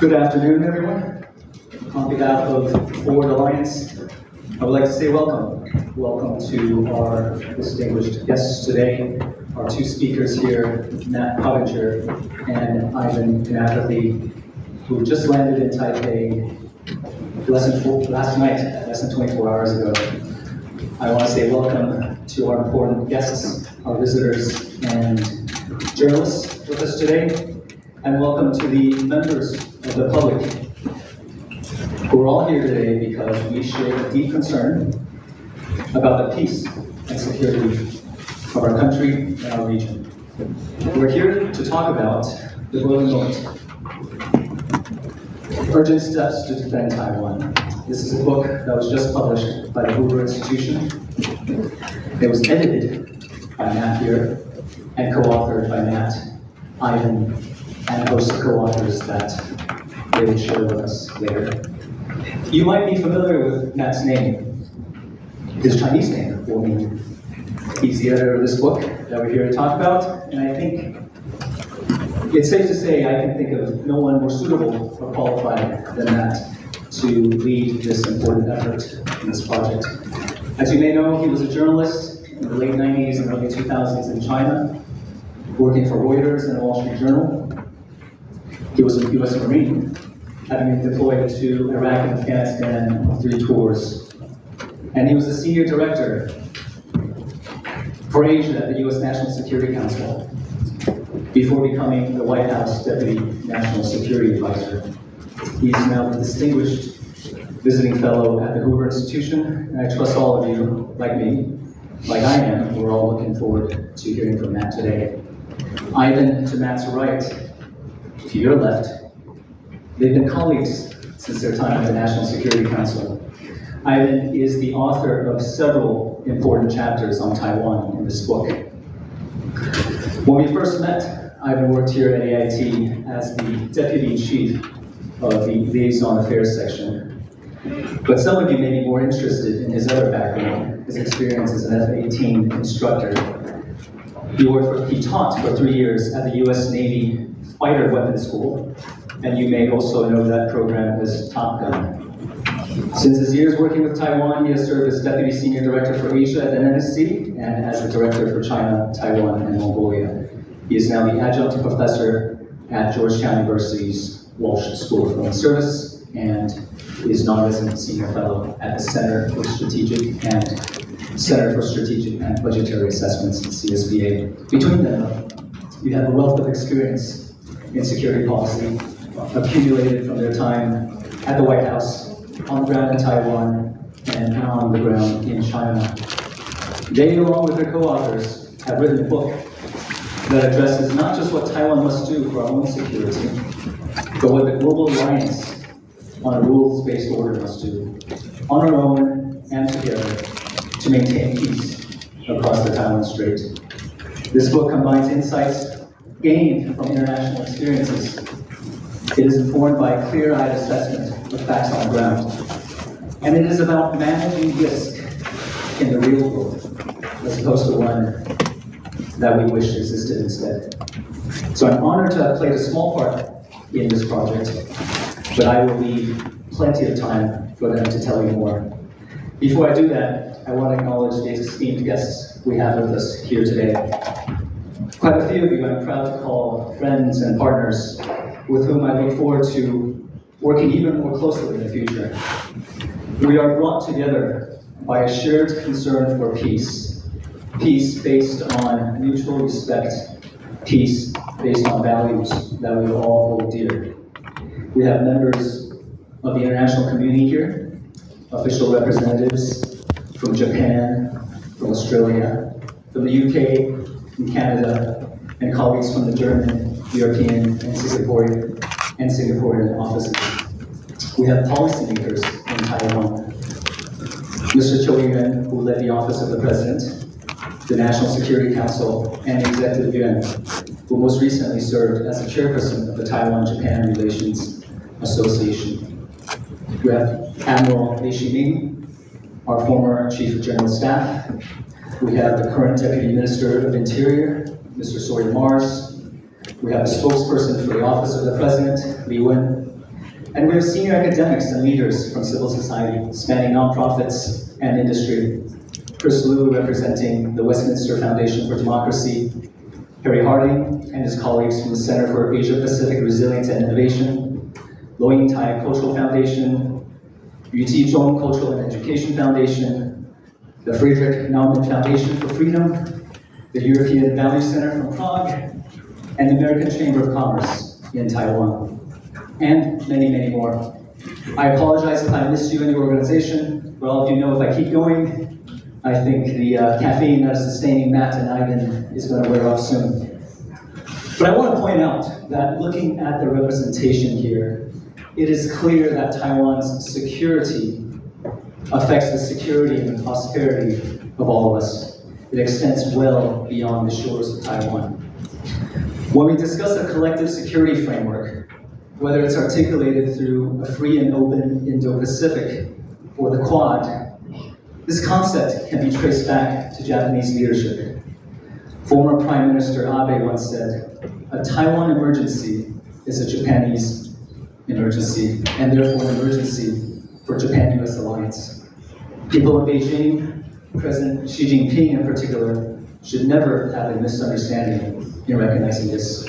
Good afternoon, everyone. On behalf of Forward Alliance, I would like to say welcome. Welcome to our distinguished guests today, our two speakers here, Matt Pottinger and Ivan Kanspathy, who just landed in Taipei last night, less than 24 hours ago. I want to say welcome to our important guests, our visitors and journalists with us today, and welcome to the members of the public who are all here today because we share a deep concern about the peace and security of our country and our region. We're here to talk about the boiling Moat, Urgent Steps to Defend Taiwan. This is a book that was just published by the Hoover Institution. It was edited by Matt here and co-authored by Matt, Ivan, and a host of co-authors that they will share with us later. You might be familiar with Matt's name, his Chinese name, for me. He's the editor of this book that we're here to talk about, and I think it's safe to say I can think of no one more suitable or qualified than Matt to lead this important effort in this project. As you may know, he was a journalist in the late 90s and early 2000s in China, working for Reuters and the Wall Street Journal. He was a U.S. Marine, having been deployed to Iraq and Afghanistan on 3 tours. And he was the senior director for Asia at the U.S. National Security Council before becoming the White House Deputy National Security Advisor. He's now the distinguished visiting fellow at the Hoover Institution, and I trust all of you, like me, like I am, we're all looking forward to hearing from Matt today. Ivan, to Matt's right, to your left, they've been colleagues since their time at the National Security Council. Ivan is the author of several important chapters on Taiwan in this book. When we first met, Ivan worked here at AIT as the Deputy Chief of the Liaison Affairs section. But some of you may be more interested in his other background, his experience as an F-18 instructor. He taught for 3 years at the U.S. Navy Fighter Weapons School, and you may also know that program as Top Gun. Since his years working with Taiwan, he has served as Deputy Senior Director for Asia at the NSC and as the Director for China, Taiwan, and Mongolia. He is now the Adjunct Professor at Georgetown University's Walsh School of Foreign Service and is non-resident Senior Fellow at the Center for Strategic and Budgetary Assessments at CSBA. Between them, you have a wealth of experience in security policy accumulated from their time at the White House, on the ground in Taiwan, and on the ground in China. They, along with their co-authors, have written a book that addresses not just what Taiwan must do for our own security, but what the global alliance on a rules-based order must do, on our own and together, to maintain peace across the Taiwan Strait. This book combines insights gained from international experiences. It is informed by a clear-eyed assessment of facts on the ground. And it is about managing risk in the real world, as opposed to one that we wish existed instead. So I'm honored to have played a small part in this project, but I will leave plenty of time for them to tell you more. Before I do that, I want to acknowledge the esteemed guests we have with us here today. Quite a few of you I'm proud to call friends and partners with whom I look forward to working even more closely in the future. We are brought together by a shared concern for peace. Peace based on mutual respect. Peace based on values that we all hold dear. We have members of the international community here, official representatives from Japan, from Australia, from the UK, from Canada, and colleagues from the German, European, and Singaporean offices. We have policymakers in Taiwan. Mr. Chou Yuan, who led the Office of the President, the National Security Council, and the Executive Yuan, who most recently served as the chairperson of the Taiwan-Japan Relations Association. We have Admiral Li Shiming, our former Chief of General Staff. We have the current Deputy Minister of Interior, Mr. Soy Mars. We have a spokesperson for the Office of the President, Li Wen. And we have senior academics and leaders from civil society, spanning nonprofits and industry. Chris Liu, representing the Westminster Foundation for Democracy, Harry Harding and his colleagues from the Center for Asia-Pacific Resilience and Innovation, Lo Ying Tai Cultural Foundation, Yu Ti Zhong Cultural and Education Foundation, the Friedrich Naumann Foundation for Freedom, the European Value Center from Prague, and the American Chamber of Commerce in Taiwan, and many, many more. I apologize if I missed you in your organization, but all of you know if I keep going, I think the caffeine that is sustaining Matt and Ivan is going to wear off soon. But I want to point out that looking at the representation here, it is clear that Taiwan's security affects the security and the prosperity of all of us. It extends well beyond the shores of Taiwan. When we discuss a collective security framework, whether it's articulated through a free and open Indo-Pacific or the Quad, this concept can be traced back to Japanese leadership. Former Prime Minister Abe once said, "A Taiwan emergency is a Japanese emergency, and therefore an emergency for Japan-US alliance." People in Beijing, President Xi Jinping in particular, should never have a misunderstanding in recognizing this.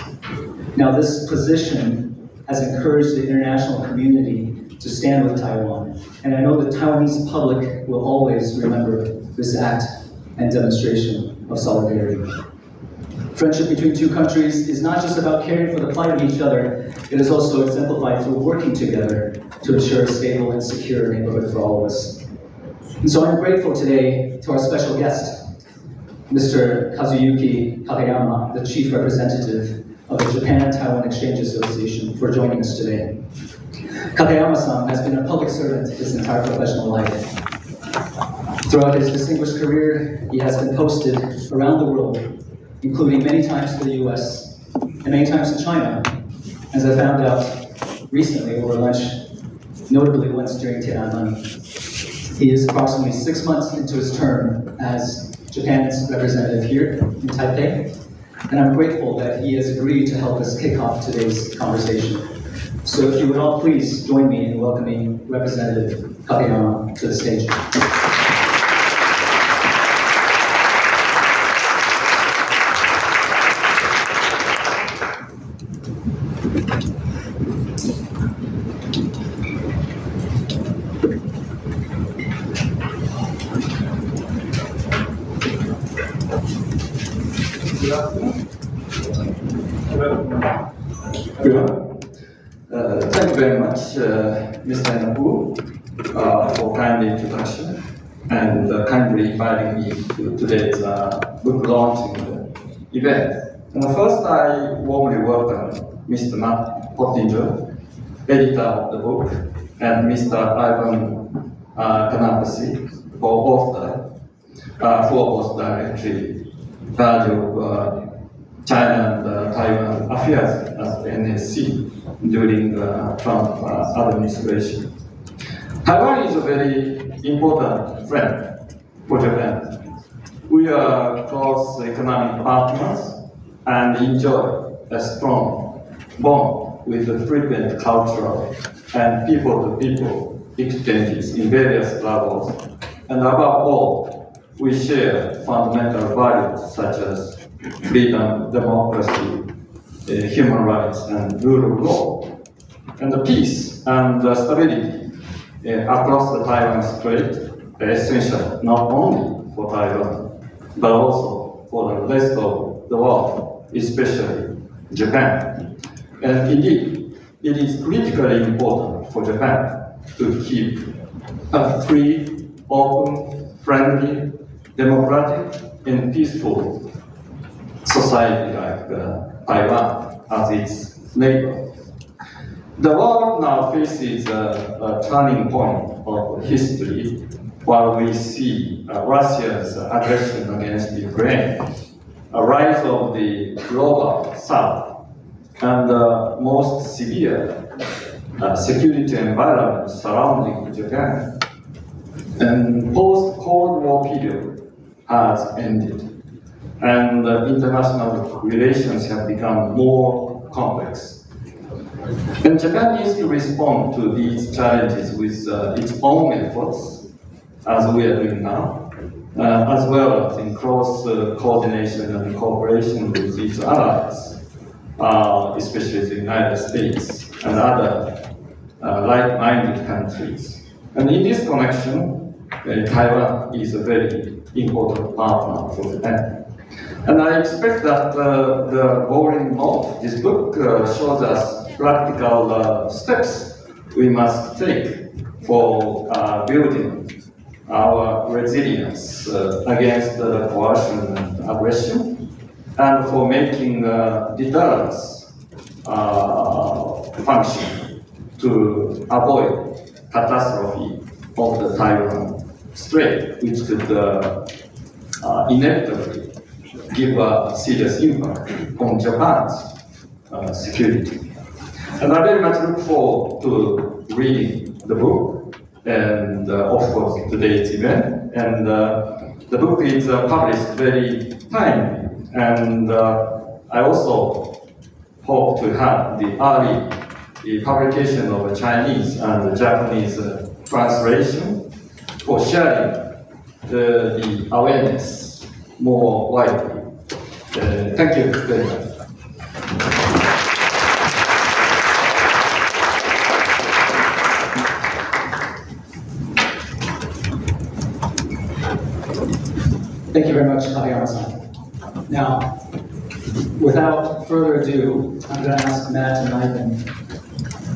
Now, this position has encouraged the international community to stand with Taiwan, and I know the Taiwanese public will always remember this act and demonstration of solidarity. Friendship between two countries is not just about caring for the plight of each other, it is also exemplified through working together to ensure a stable and secure neighborhood for all of us. And so I'm grateful today to our special guest, Mr. Kazuyuki Katayama, the Chief Representative of the Japan-Taiwan Exchange Association, for joining us today. Katayama-san has been a public servant his entire professional life. Throughout his distinguished career, he has been posted around the world, including many times to the US and many times to China, as I found out recently over lunch, notably once during Tiananmen. He is approximately 6 months into his term as Japan's representative here in Taipei, and I'm grateful that he has agreed to help us kick off today's conversation. So if you would all please join me in welcoming Representative Katayama to the stage. Thank you very much, Mr. Nabu, for kind introduction. and kindly inviting me to today's book launching event. And first, I warmly welcome Mr. Matt Pottinger, editor of the book, and Mr. Ivan Kanspathy, co-author, foremost directory charge of China and Taiwan affairs as the NSC during the Trump administration. Taiwan is a very important friend for Japan. We are close economic partners and enjoy a strong bond with the frequent cultural and people-to-people exchanges in various levels. And above all, we share fundamental values such as freedom, democracy, human rights, and rule of law. And the peace and stability across the Taiwan Strait are essential not only for Taiwan, but also for the rest of the world, especially Japan. And indeed, it is critically important for Japan to keep a free, open, friendly, democratic, and peaceful society like Taiwan as its neighbor. The world now faces a turning point of history while we see Russia's aggression against Ukraine, a rise of the global south, and the most severe security environment surrounding Japan. And post-Cold War period has ended, and international relations have become more complex. And Japan needs to respond to these challenges with its own efforts, as we are doing now, as well as in close coordination and cooperation with its allies, especially the United States and other like-minded countries. And in this connection, Taiwan is a very important partner for Japan. And I expect that the volume of this book shows us practical steps we must take for building our resilience against coercion and aggression, and for making deterrence function to avoid catastrophe of the Taiwan Strait, which could inevitably give a serious impact on Japan's security. And I very much look forward to reading the book and, of course, today's event. And the book is published very timely. And I also hope to have the early publication of a Chinese and the Japanese translation for sharing the awareness more widely. Thank you very much. Thank you very much, Kageyama-san. Now, without further ado, I'm going to ask Matt and Ivan,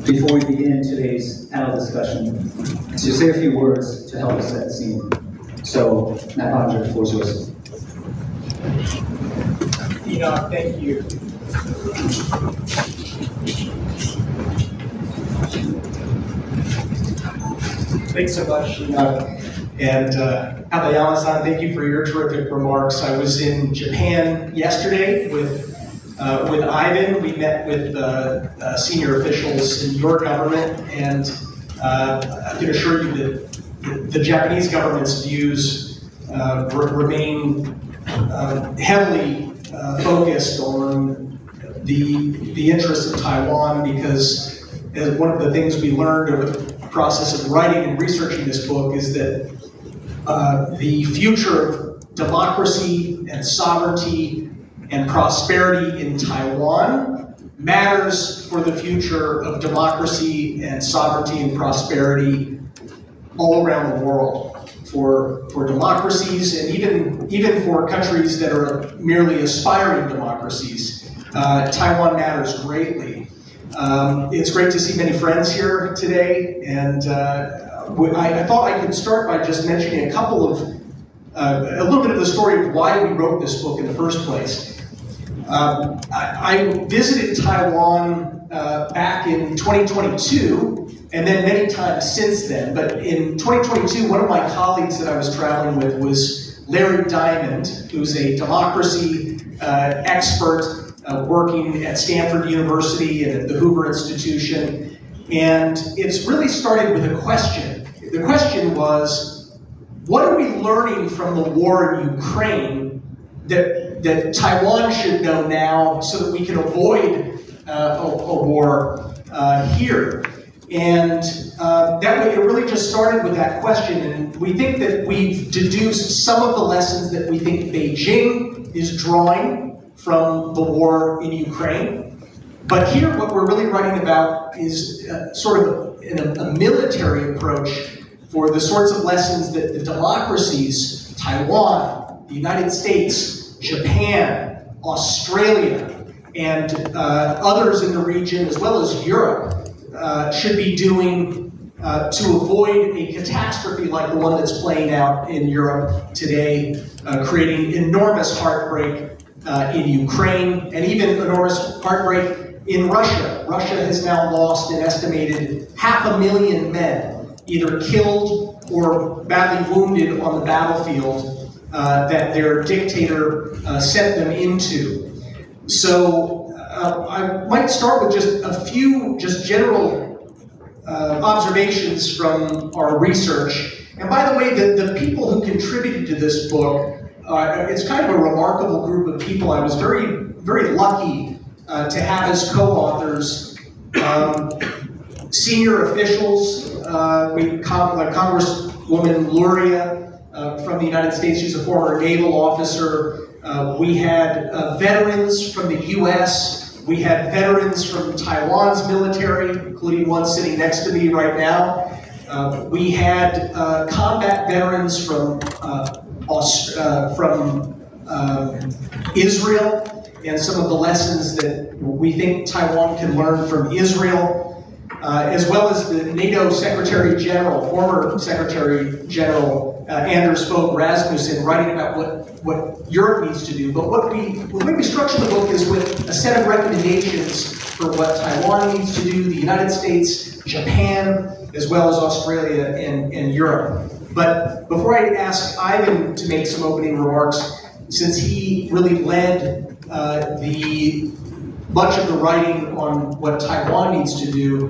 before we begin today's panel discussion, to say a few words to help us set the scene. So, Matt Pottinger, the floor is yours. Enoch, thank you. Thanks so much, Enoch. And Kageyama-san, thank you for your terrific remarks. I was in Japan yesterday with Ivan. We met with senior officials in your government, and I can assure you that the Japanese government's views remain heavily focused on the interests of Taiwan, because as one of the things we learned over the process of writing and researching this book is that the future of democracy and sovereignty and prosperity in Taiwan matters for the future of democracy and sovereignty and prosperity all around the world. For democracies, and even for countries that are merely aspiring democracies, Taiwan matters greatly. It's great to see many friends here today, and I thought I could start by just mentioning a little bit of the story of why we wrote this book in the first place. I visited Taiwan back in 2022, and then many times since then. But in 2022, one of my colleagues that I was traveling with was Larry Diamond, who's a democracy expert working at Stanford University and at the Hoover Institution. And it's really started with a question. The question was, what are we learning from the war in Ukraine that Taiwan should know now so that we can avoid a war here? And that way, it really just started with that question. And we think that we've deduced some of the lessons that we think Beijing is drawing from the war in Ukraine. But here, what we're really writing about is sort of a military approach for the sorts of lessons that the democracies, Taiwan, the United States, Japan, Australia, and others in the region, as well as Europe, should be doing to avoid a catastrophe like the one that's playing out in Europe today, creating enormous heartbreak in Ukraine, and even enormous heartbreak in Russia. Russia has now lost an estimated 500,000 men, either killed or badly wounded on the battlefield that their dictator sent them into. So I might start with just a few general observations from our research. And by the way, the people who contributed to this book, it's kind of a remarkable group of people. I was very, very lucky to have as co-authors senior officials, like Congresswoman Luria from the United States. She's a former naval officer. We had veterans from the US. We had veterans from Taiwan's military, including one sitting next to me right now. We had combat veterans from Israel, and some of the lessons that we think Taiwan can learn from Israel, as well as the NATO Secretary General, former Secretary General Anders Fogh Rasmussen, writing about what Europe needs to do. But the way we structure the book is with a set of recommendations for what Taiwan needs to do, the United States, Japan, as well as Australia and Europe. But before I ask Ivan to make some opening remarks, since he really led much of the writing on what Taiwan needs to do,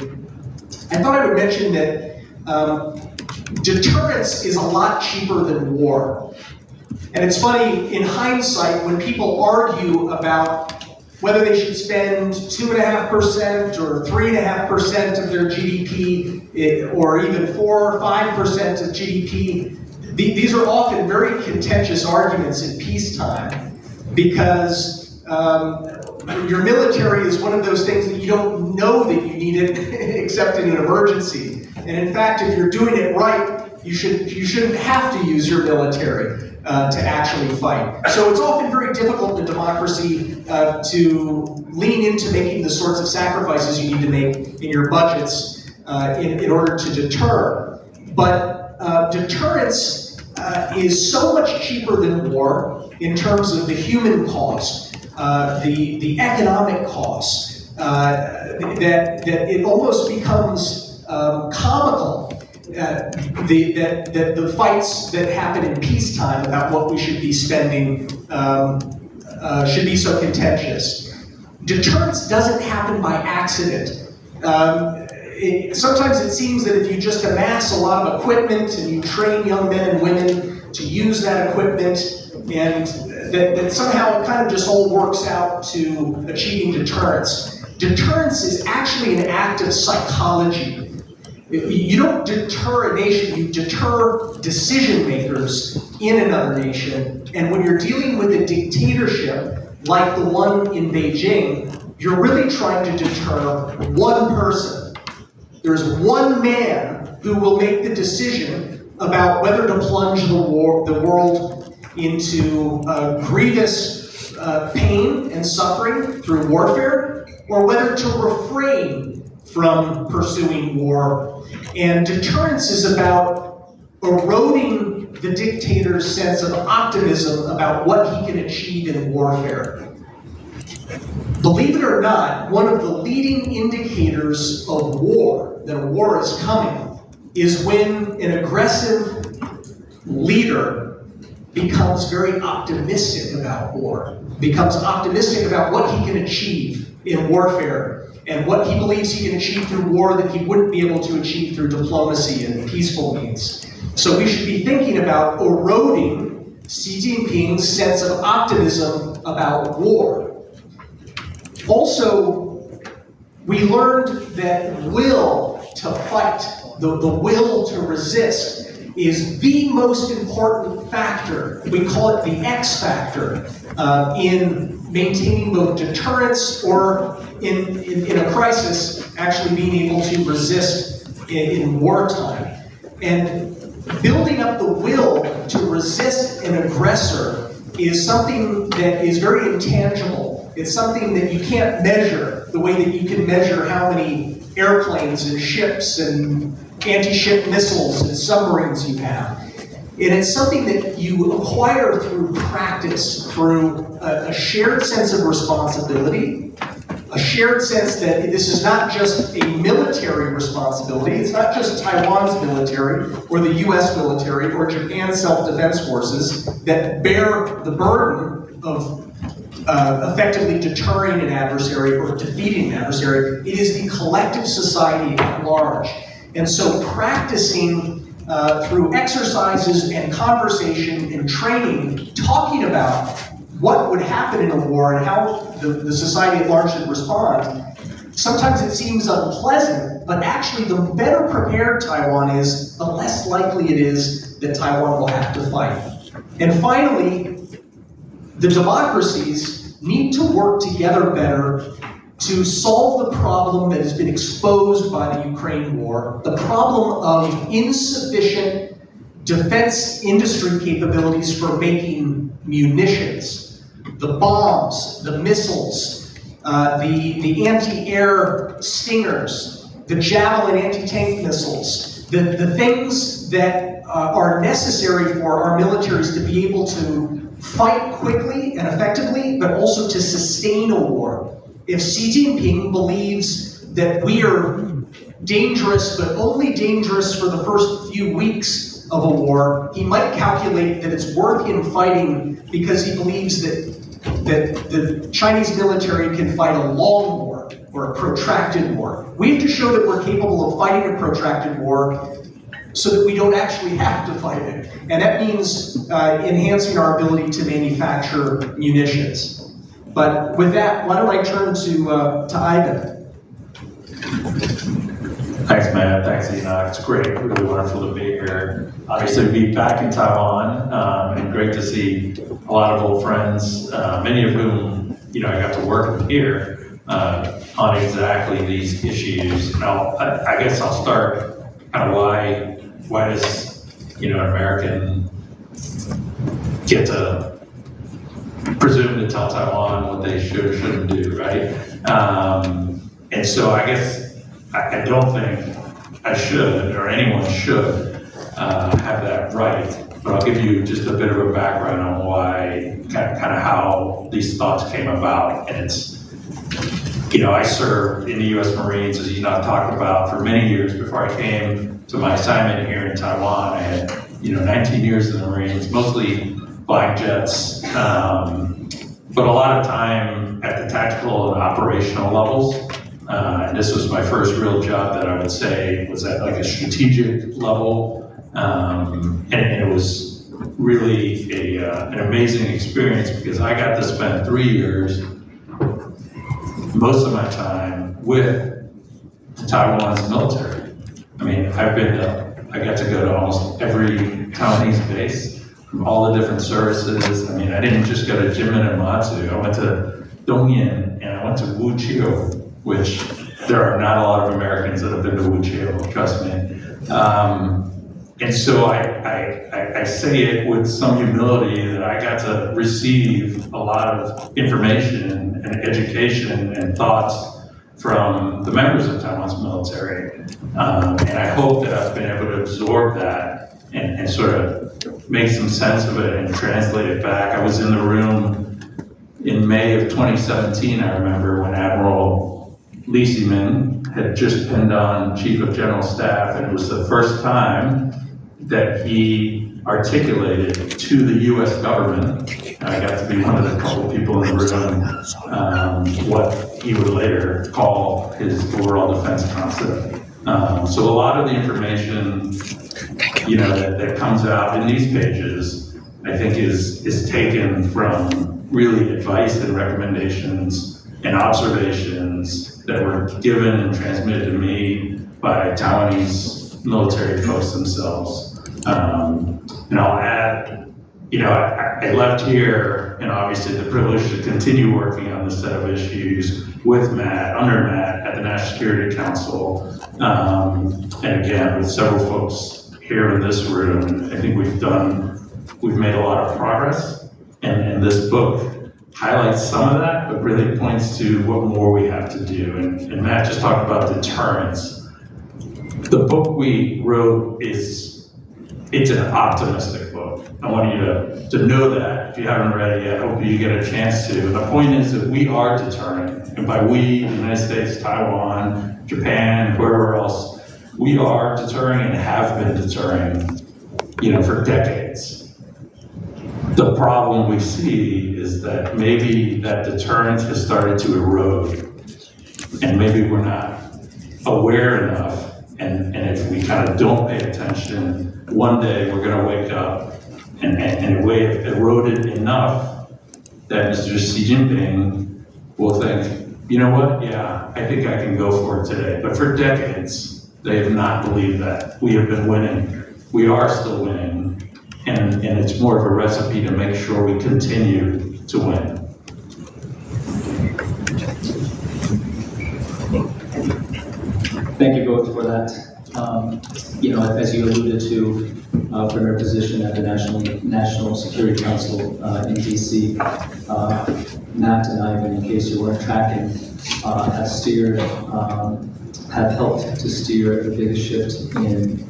I thought I would mention that deterrence is a lot cheaper than war. And it's funny, in hindsight, when people argue about whether they should spend 2.5% or 3.5% of their GDP, or even 4 or 5% of GDP, these are often very contentious arguments in peacetime, because your military is one of those things that you don't know that you need it except in an emergency. And in fact, if you're doing it right, you shouldn't have to use your military to actually fight. So it's often very difficult in democracy to lean into making the sorts of sacrifices you need to make in your budgets in order to deter. But deterrence is so much cheaper than war in terms of the human cost, the economic cost, that it almost becomes comical that the fights that happen in peacetime about what we should be spending should be so contentious. Deterrence doesn't happen by accident. Sometimes it seems that if you just amass a lot of equipment and you train young men and women to use that equipment, and that somehow it kind of just all works out to achieving deterrence. Deterrence is actually an act of psychology. You don't deter a nation, you deter decision makers in another nation. And when you're dealing with a dictatorship like the one in Beijing, you're really trying to deter one person. There's one man who will make the decision about whether to plunge the world into grievous pain and suffering through warfare, or whether to refrain from pursuing war. And deterrence is about eroding the dictator's sense of optimism about what he can achieve in warfare. Believe it or not, one of the leading indicators of war, that a war is coming, is when an aggressive leader becomes very optimistic about war, becomes optimistic about what he can achieve in warfare, and what he believes he can achieve through war that he wouldn't be able to achieve through diplomacy and peaceful means. So we should be thinking about eroding Xi Jinping's sense of optimism about war. Also, we learned that will to fight, the will to resist, is the most important factor. We call it the X factor in maintaining both deterrence or in a crisis, actually being able to resist in wartime. And building up the will to resist an aggressor is something that is very intangible. It's something that you can't measure the way that you can measure how many airplanes and ships and anti-ship missiles and submarines you have. And it's something that you acquire through practice, through a shared sense of responsibility, a shared sense that this is not just a military responsibility, it's not just Taiwan's military, or the US military, or Japan's self-defense forces that bear the burden of effectively deterring an adversary or defeating an adversary. It is the collective society at large. And so practicing through exercises and conversation and training, talking about what would happen in a war and how the society at large should respond, sometimes it seems unpleasant, but actually the better prepared Taiwan is, the less likely it is that Taiwan will have to fight. And finally, the democracies need to work together better to solve the problem that has been exposed by the Ukraine war, the problem of insufficient defense industry capabilities for making munitions, the bombs, the missiles, the anti-air stingers, the Javelin anti-tank missiles, the things that are necessary for our militaries to be able to fight quickly and effectively, but also to sustain a war. If Xi Jinping believes that we are dangerous, but only dangerous for the first few weeks of a war, he might calculate that it's worth him fighting because he believes that the Chinese military can fight a long war or a protracted war. We have to show that we're capable of fighting a protracted war so that we don't actually have to fight it. And that means enhancing our ability to manufacture munitions. But with that, why don't I turn to Ivan? Thanks, Matt. Thanks, Enoch. It's great. Really wonderful to be here. Obviously, to be back in Taiwan, and great to see a lot of old friends, many of whom I got to work with here on exactly these issues. And I guess I'll start kind of why does an American get to presume to tell Taiwan what they should or shouldn't do, right? And so I guess I don't think I should, or anyone should, have that right. But I'll give you just a bit of a background on why, kind of how these thoughts came about. And it's, I served in the U.S. Marines, as Enoch talked about, for many years before I came to my assignment here in Taiwan. I had, 19 years in the Marines, mostly flying jets, but a lot of time at the tactical and operational levels. And this was my first real job that I would say was at like a strategic level. And it was really an amazing experience because I got to spend 3 years, most of my time with Taiwan's military. I mean, I got to go to almost every Taiwanese base from all the different services. I mean, I didn't just go to Jimin and Matsu. I went to Dongyan and I went to Wuqiu, which there are not a lot of Americans that have been to Wuqiu, trust me. And so I say it with some humility that I got to receive a lot of information and education and thoughts from the members of Taiwan's military. And I hope that I've been able to absorb that and sort of make some sense of it and translate it back. I was in the room in May of 2017, I remember, when Admiral Lee Si-min had just been on Chief of General Staff, and it was the first time that he articulated to the US government, and I got to be one of the couple people in the room, what he would later call his overall defense concept. So a lot of the information, you know, that comes out in these pages, I think is taken from really advice and recommendations and observations that were given and transmitted to me by Taiwanese military folks themselves. And I'll add, you know, I left here, and obviously the privilege to continue working on this set of issues with Matt, under Matt, at the National Security Council, and again, with several folks here in this room. I think we've made a lot of progress, and this book highlights some of that, but really points to what more we have to do. And Matt just talked about deterrence. The book we wrote it's an optimistic book. I want you to know that. If you haven't read it yet, I hope you get a chance to. The point is that we are deterring, and by we, the United States, Taiwan, Japan, wherever else, we are deterring and have been deterring, you know, for decades. The problem we see is that maybe that deterrence has started to erode, and maybe we're not aware enough, and if we kind of don't pay attention, one day we're going to wake up and it will have eroded enough that Mr. Xi Jinping will think, you know what, yeah, I think I can go for it today. But for decades, they have not believed that. We have been winning. We are still winning. And it's more of a recipe to make sure we continue to win. Thank you both for that. You know, as you alluded to, from your position at the National Security Council in DC, Matt and I, in case you weren't tracking, have helped to steer the biggest shift in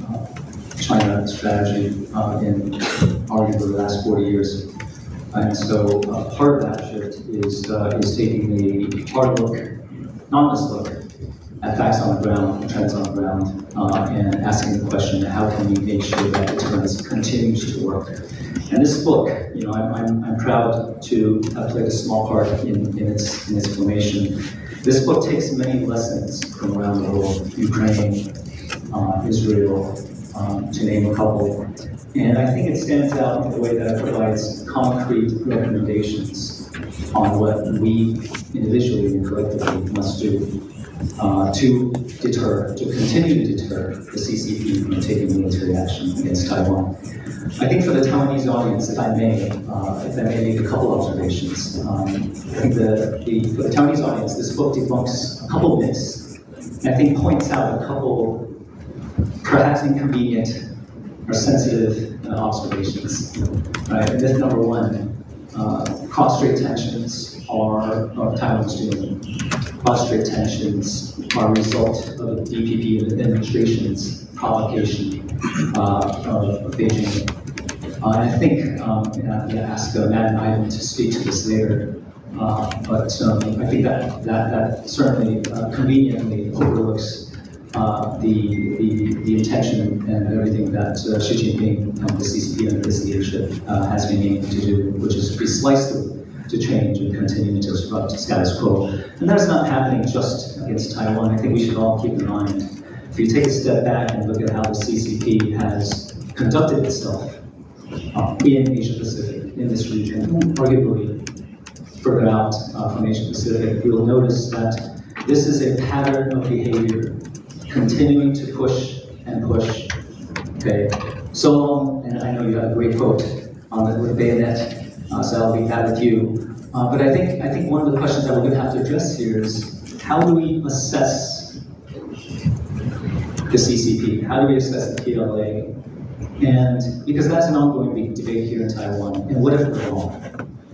China strategy in arguably the last 40 years. And so part of that shift is taking a hard look, honest look, at facts on the ground, trends on the ground, and asking the question, how can we make sure that deterrence continues to work? And this book, you know, I'm proud to have played a small part in its formation. This book takes many lessons from around the world, Ukraine, Israel, to name a couple. And I think it stands out in the way that it provides concrete recommendations on what we individually and collectively must do to deter, to continue to deter the CCP from taking military action against Taiwan. I think for the Taiwanese audience, if I may make a couple observations. I think for the Taiwanese audience, this book debunks a couple myths, and I think points out a couple perhaps inconvenient or sensitive observations. Right? Myth number one, cross-strait tensions are Taiwan's doing. Cross-strait tensions are a result of the DPP administration's provocation of Beijing. I think I'm going to ask Matt and Ivan to speak to this later, but I think that certainly conveniently overlooks the intention and everything that Xi Jinping and the CCP under his leadership has been aiming to do, which is precisely to change and continue to disrupt status quo. And that's not happening just against Taiwan. I think we should all keep in mind, if you take a step back and look at how the CCP has conducted itself in Asia Pacific, in this region, arguably further out from Asia Pacific, you'll notice that this is a pattern of behavior, continuing to push and push. Okay, so long, and I know you have a great quote on the bayonet. So I'll leave that with you. But I think one of the questions that we're going to have to address here is, how do we assess the CCP? How do we assess the PLA? And because that's an ongoing big debate here in Taiwan. And what if we're wrong?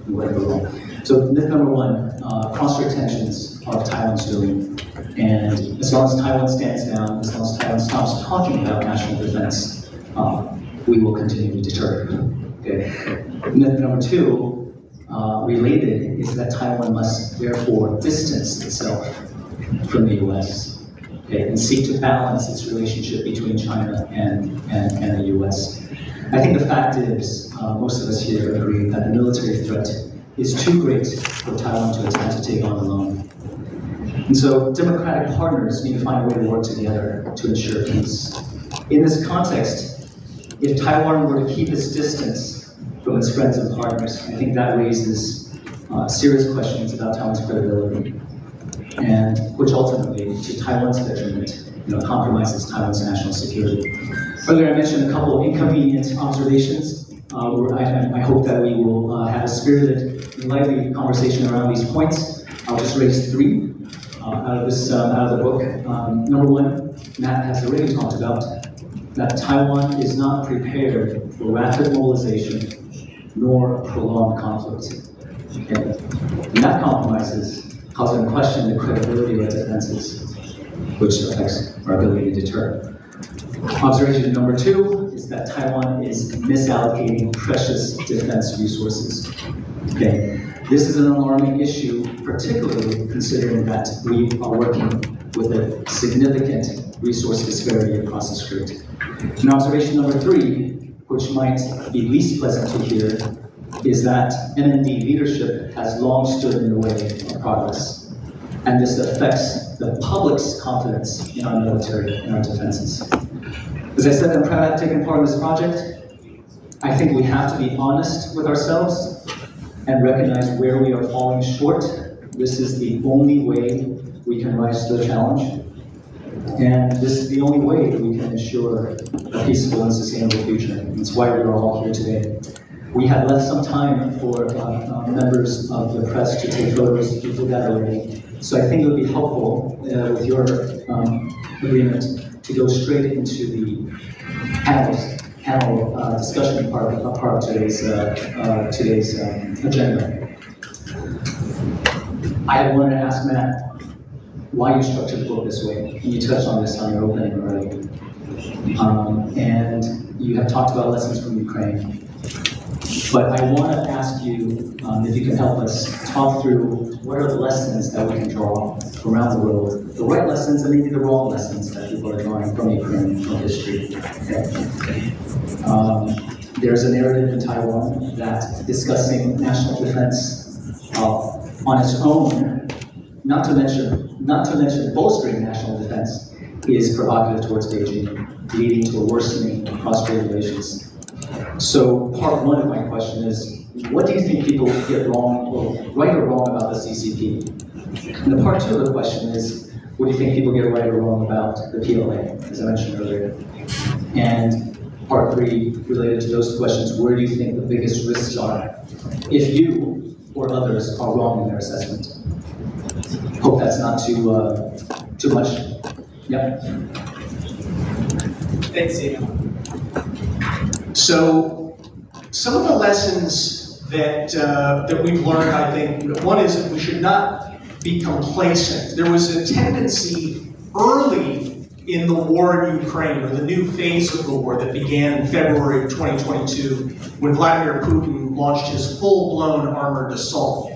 What if we're wrong? So myth number one, cross-strait tensions are Taiwan's doing. And as long as Taiwan stands down, as long as Taiwan stops talking about national defense, we will continue to deter. Okay. And then number two, related, is that Taiwan must therefore distance itself from the US, okay, and seek to balance its relationship between China and the US. I think the fact is, most of us here agree that the military threat is too great for Taiwan to attempt to take on alone. And so democratic partners need to find a way to work together to ensure peace. In this context, if Taiwan were to keep its distance from its friends and partners, I think that raises serious questions about Taiwan's credibility, and which ultimately, to Taiwan's detriment, compromises Taiwan's national security. Earlier, I mentioned a couple of inconvenient observations. I hope that we will have a spirited and lively conversation around these points. I'll just raise three out of the book. Number one, Matt has already talked about that Taiwan is not prepared for rapid mobilization nor prolonged conflict. Okay. And that compromises, calls into question the credibility of our defenses, which affects our ability to deter. Observation number two is that Taiwan is misallocating precious defense resources. Okay. This is an alarming issue, particularly considering that we are working with a significant resource disparity across the strait. And observation number three, which might be least pleasant to hear, is that NND leadership has long stood in the way of progress. And this affects the public's confidence in our military and our defenses. As I said, I'm proud to have taken part in this project. I think we have to be honest with ourselves and recognize where we are falling short. This is the only way we can rise to the challenge. And this is the only way that we can ensure a peaceful and sustainable future. And that's why we're all here today. We have left some time for members of the press to take photos. You did that already. So I think it would be helpful, with your agreement, to go straight into the panel discussion part of today's agenda. I wanted to ask Matt why you structured the book this way. And you touched on this on your opening already. And you have talked about lessons from Ukraine. But I want to ask you if you can help us talk through what are the lessons that we can draw from around the world, the right lessons and maybe the wrong lessons that people are drawing from Ukraine, from history. Okay. There's a narrative in Taiwan that discussing national defense on its own, not to mention bolstering national defense, is provocative towards Beijing, leading to a worsening of cross-strait relations. So part one of my question is, what do you think people get wrong, or right or wrong about the CCP? And the part two of the question is, what do you think people get right or wrong about the PLA, as I mentioned earlier? And part three, related to those questions, where do you think the biggest risks are, if you or others are wrong in their assessment? Hope that's not too much. Yep. Thanks, Ian. So, some of the lessons that we've learned, I think, one is that we should not be complacent. There was a tendency early in the war in Ukraine, or the new phase of the war that began in February of 2022, when Vladimir Putin launched his full-blown armored assault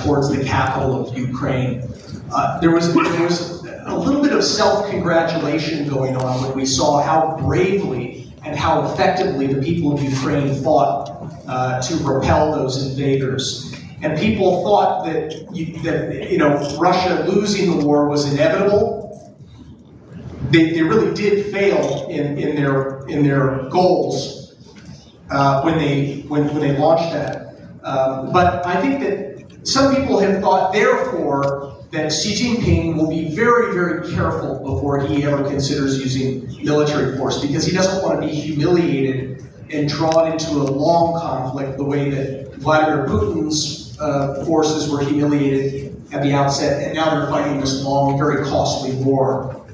towards the capital of Ukraine. There was a little bit of self-congratulation going on when we saw how bravely and how effectively the people of Ukraine fought to repel those invaders. And people thought that Russia losing the war was inevitable. They really did fail in their goals when they launched that. But I think that some people have thought, therefore, that Xi Jinping will be very, very careful before he ever considers using military force, because he doesn't want to be humiliated and drawn into a long conflict the way that Vladimir Putin's forces were humiliated at the outset, and now they're fighting this long, very costly war.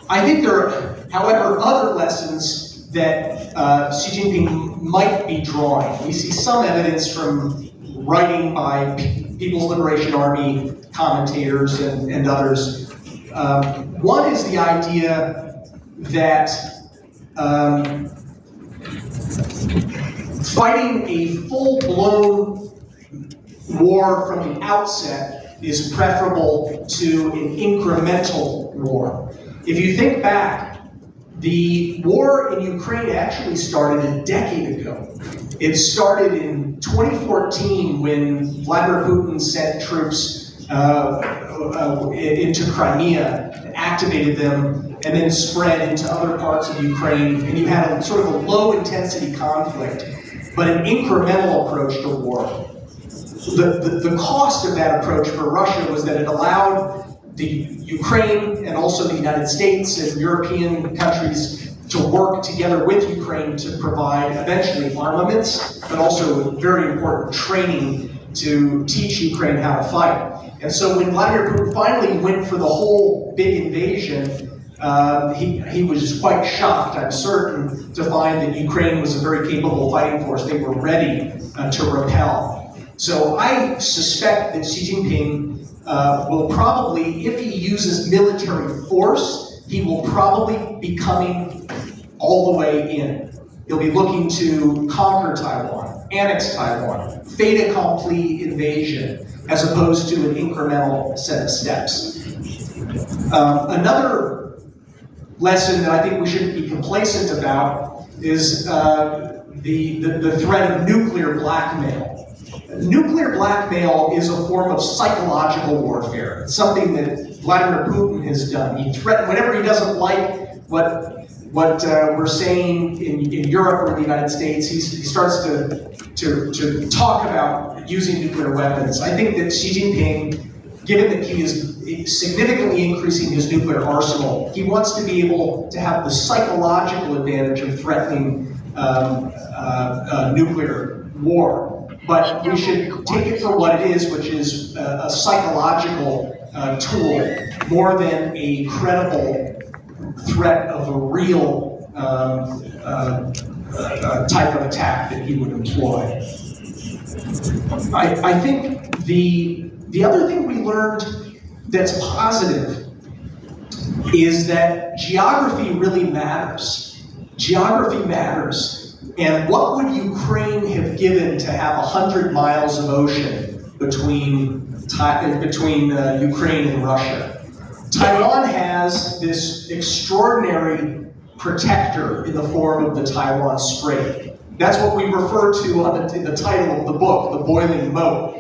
I think there are, however, other lessons that Xi Jinping might be drawing. We see some evidence from writing by People's Liberation Army commentators and others One is the idea that fighting a full-blown war from the outset is preferable to an incremental war. If you think back, the war in Ukraine actually started a decade ago. It started in 2014 when Vladimir Putin sent troops into Crimea, activated them, and then spread into other parts of Ukraine, and you had a sort of a low-intensity conflict, but an incremental approach to war. The cost of that approach for Russia was that it allowed the Ukraine and also the United States and European countries to work together with Ukraine to provide eventually armaments, but also very important training to teach Ukraine how to fight. And so when Vladimir Putin finally went for the whole big invasion, he was quite shocked, I'm certain, to find that Ukraine was a very capable fighting force. They were ready to repel. So I suspect that Xi Jinping will probably, if he uses military force, he will probably be coming all the way in. He'll be looking to conquer Taiwan, annex Taiwan, fait accompli invasion, as opposed to an incremental set of steps. Another lesson that I think we shouldn't be complacent about is the threat of nuclear blackmail. Nuclear blackmail is a form of psychological warfare. It's something that Vladimir Putin has done. He threatens, whenever he doesn't like what we're saying in Europe or the United States, he starts to talk about using nuclear weapons. I think that Xi Jinping, given that he is significantly increasing his nuclear arsenal, he wants to be able to have the psychological advantage of threatening nuclear war. But we should take it for what it is, which is a psychological tool, more than a credible threat of a real type of attack that he would employ. I think the other thing we learned that's positive is that geography really matters. Geography matters. And what would Ukraine have given to have 100 miles of ocean between Ukraine and Russia? Taiwan has this extraordinary protector in the form of the Taiwan Strait. That's what we refer to in the title of the book, the boiling moat.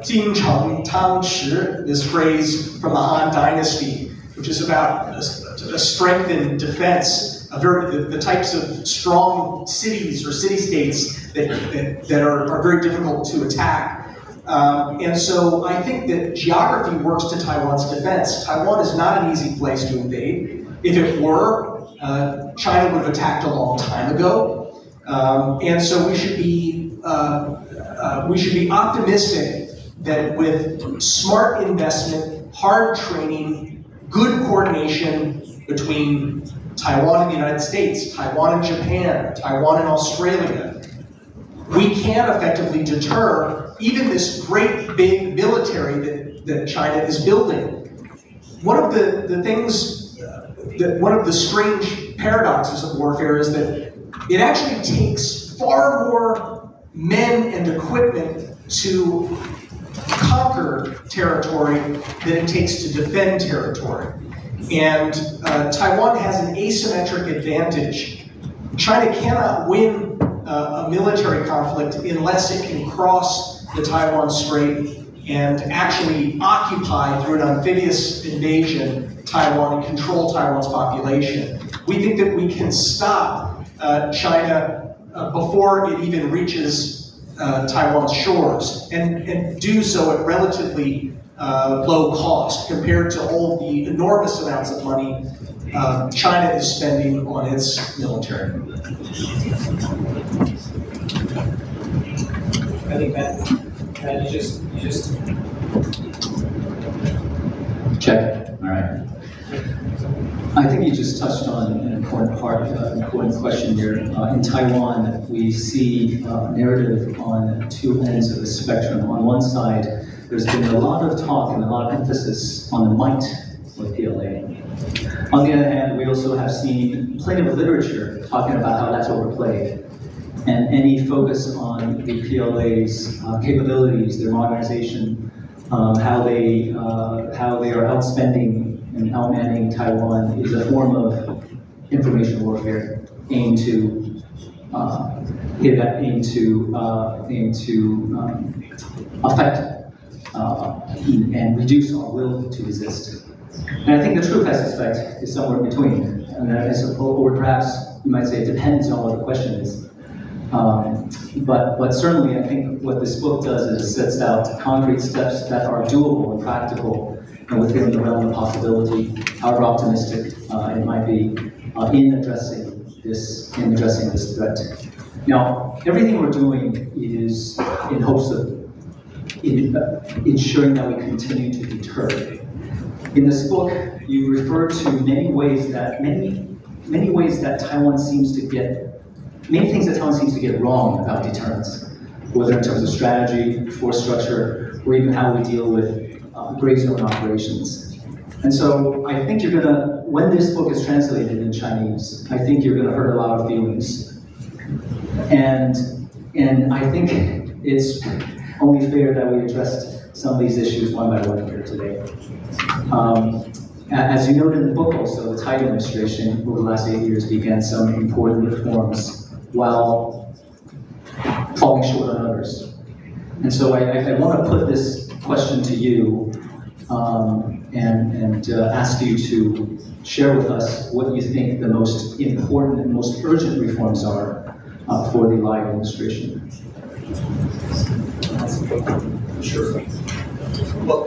Jin Cheng Tang Shi, this phrase from the Han Dynasty, which is about a strengthened defense, the types of strong cities or city-states that are very difficult to attack. And so I think that geography works to Taiwan's defense. Taiwan is not an easy place to invade. If it were, China would have attacked a long time ago. And so we should be optimistic that with smart investment, hard training, good coordination between Taiwan and the United States, Taiwan and Japan, Taiwan and Australia, we can effectively deter even this great big military that China is building. One of the things, one of the strange paradoxes of warfare is that it actually takes far more men and equipment to conquer territory than it takes to defend territory. And Taiwan has an asymmetric advantage. China cannot win a military conflict unless it can cross the Taiwan Strait and actually occupy, through an amphibious invasion, Taiwan and control Taiwan's population. We think that we can stop China before it even reaches Taiwan's shores, and do so at relatively low cost compared to all the enormous amounts of money China is spending on its military. I think that you just check. All right. I think you just touched on an important question here. In Taiwan, we see a narrative on two ends of the spectrum. On one side, there's been a lot of talk and a lot of emphasis on the might with PLA. On the other hand, we also have seen plenty of literature talking about how that's overplayed. And any focus on the PLA's capabilities, their modernization, how they are outspending and outmanning Taiwan is a form of information warfare aimed to affect and reduce our will to resist. And I think the truth, I suspect, is somewhere in between. And or perhaps you might say it depends on what the question is. But certainly, I think what this book does is it sets out concrete steps that are doable and practical and within the realm of possibility, however optimistic it might be, in addressing this threat. Now, everything we're doing is in hopes of ensuring that we continue to deter. In this book, you refer to many ways that Taiwan seems to get, many things that Taiwan seems to get wrong about deterrence, whether in terms of strategy, force structure, or even how we deal with gray zone operations. And so I think you're gonna, when this book is translated in Chinese, I think you're gonna hurt a lot of feelings. And I think it's only fair that we addressed some of these issues one by one here today. As you noted in the book also, the Taiwan administration over the last 8 years began some important reforms while falling short on others. And so I want to put this question to you and ask you to share with us what you think the most important and most urgent reforms are for the Lai administration. Sure. Well,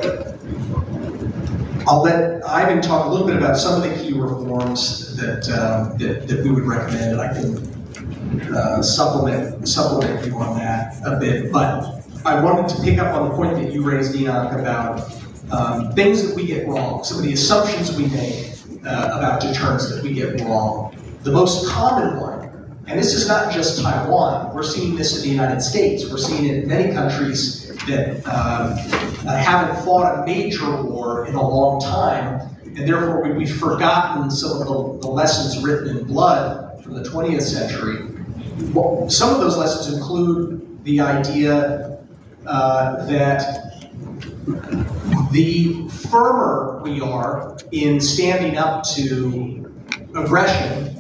I'll let Ivan talk a little bit about some of the key reforms that we would recommend. I can supplement you on that a bit. But I wanted to pick up on the point that you raised, Enoch, about things that we get wrong, some of the assumptions we make about deterrence that we get wrong. The most common one, and this is not just Taiwan, we're seeing this in the United States, we're seeing it in many countries that haven't fought a major war in a long time, and therefore we've forgotten some of the lessons written in blood from the 20th century. Well, some of those lessons include the idea that the firmer we are in standing up to aggression,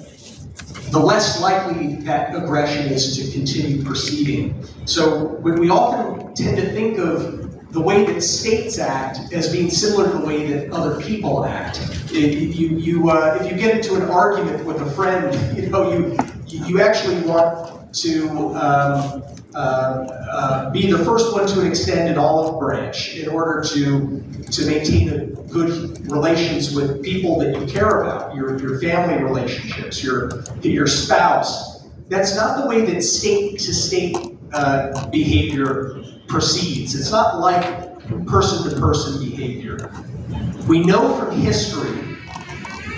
the less likely that aggression is to continue proceeding. So when we often tend to think of the way that states act as being similar to the way that other people act. If you get into an argument with a friend, you actually want to be the first one to extend an olive branch in order to maintain good relations with people that you care about, your family relationships, your spouse. That's not the way that state-to-state behavior proceeds. It's not like person-to-person behavior. We know from history,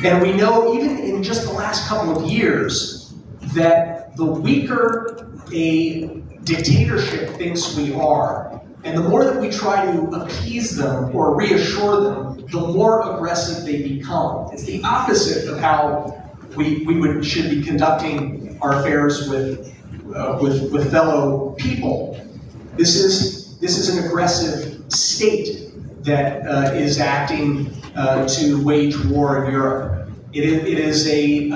and we know even in just the last couple of years, that the weaker a dictatorship thinks we are, and the more that we try to appease them or reassure them, the more aggressive they become. It's the opposite of how we should be conducting our affairs with fellow people. This is an aggressive state that is acting to wage war in Europe. It is an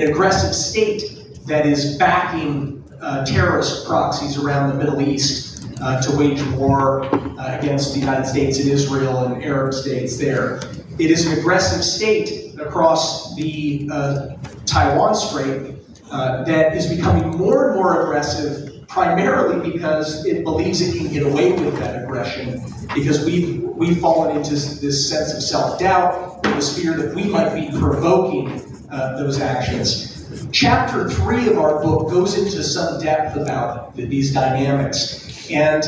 aggressive state that is backing terrorist proxies around the Middle East to wage war against the United States and Israel and Arab states there. It is an aggressive state across the Taiwan Strait that is becoming more and more aggressive, primarily because it believes it can get away with that aggression, because we've fallen into this sense of self-doubt, this fear that we might be provoking those actions. Chapter 3 of our book goes into some depth about these dynamics. And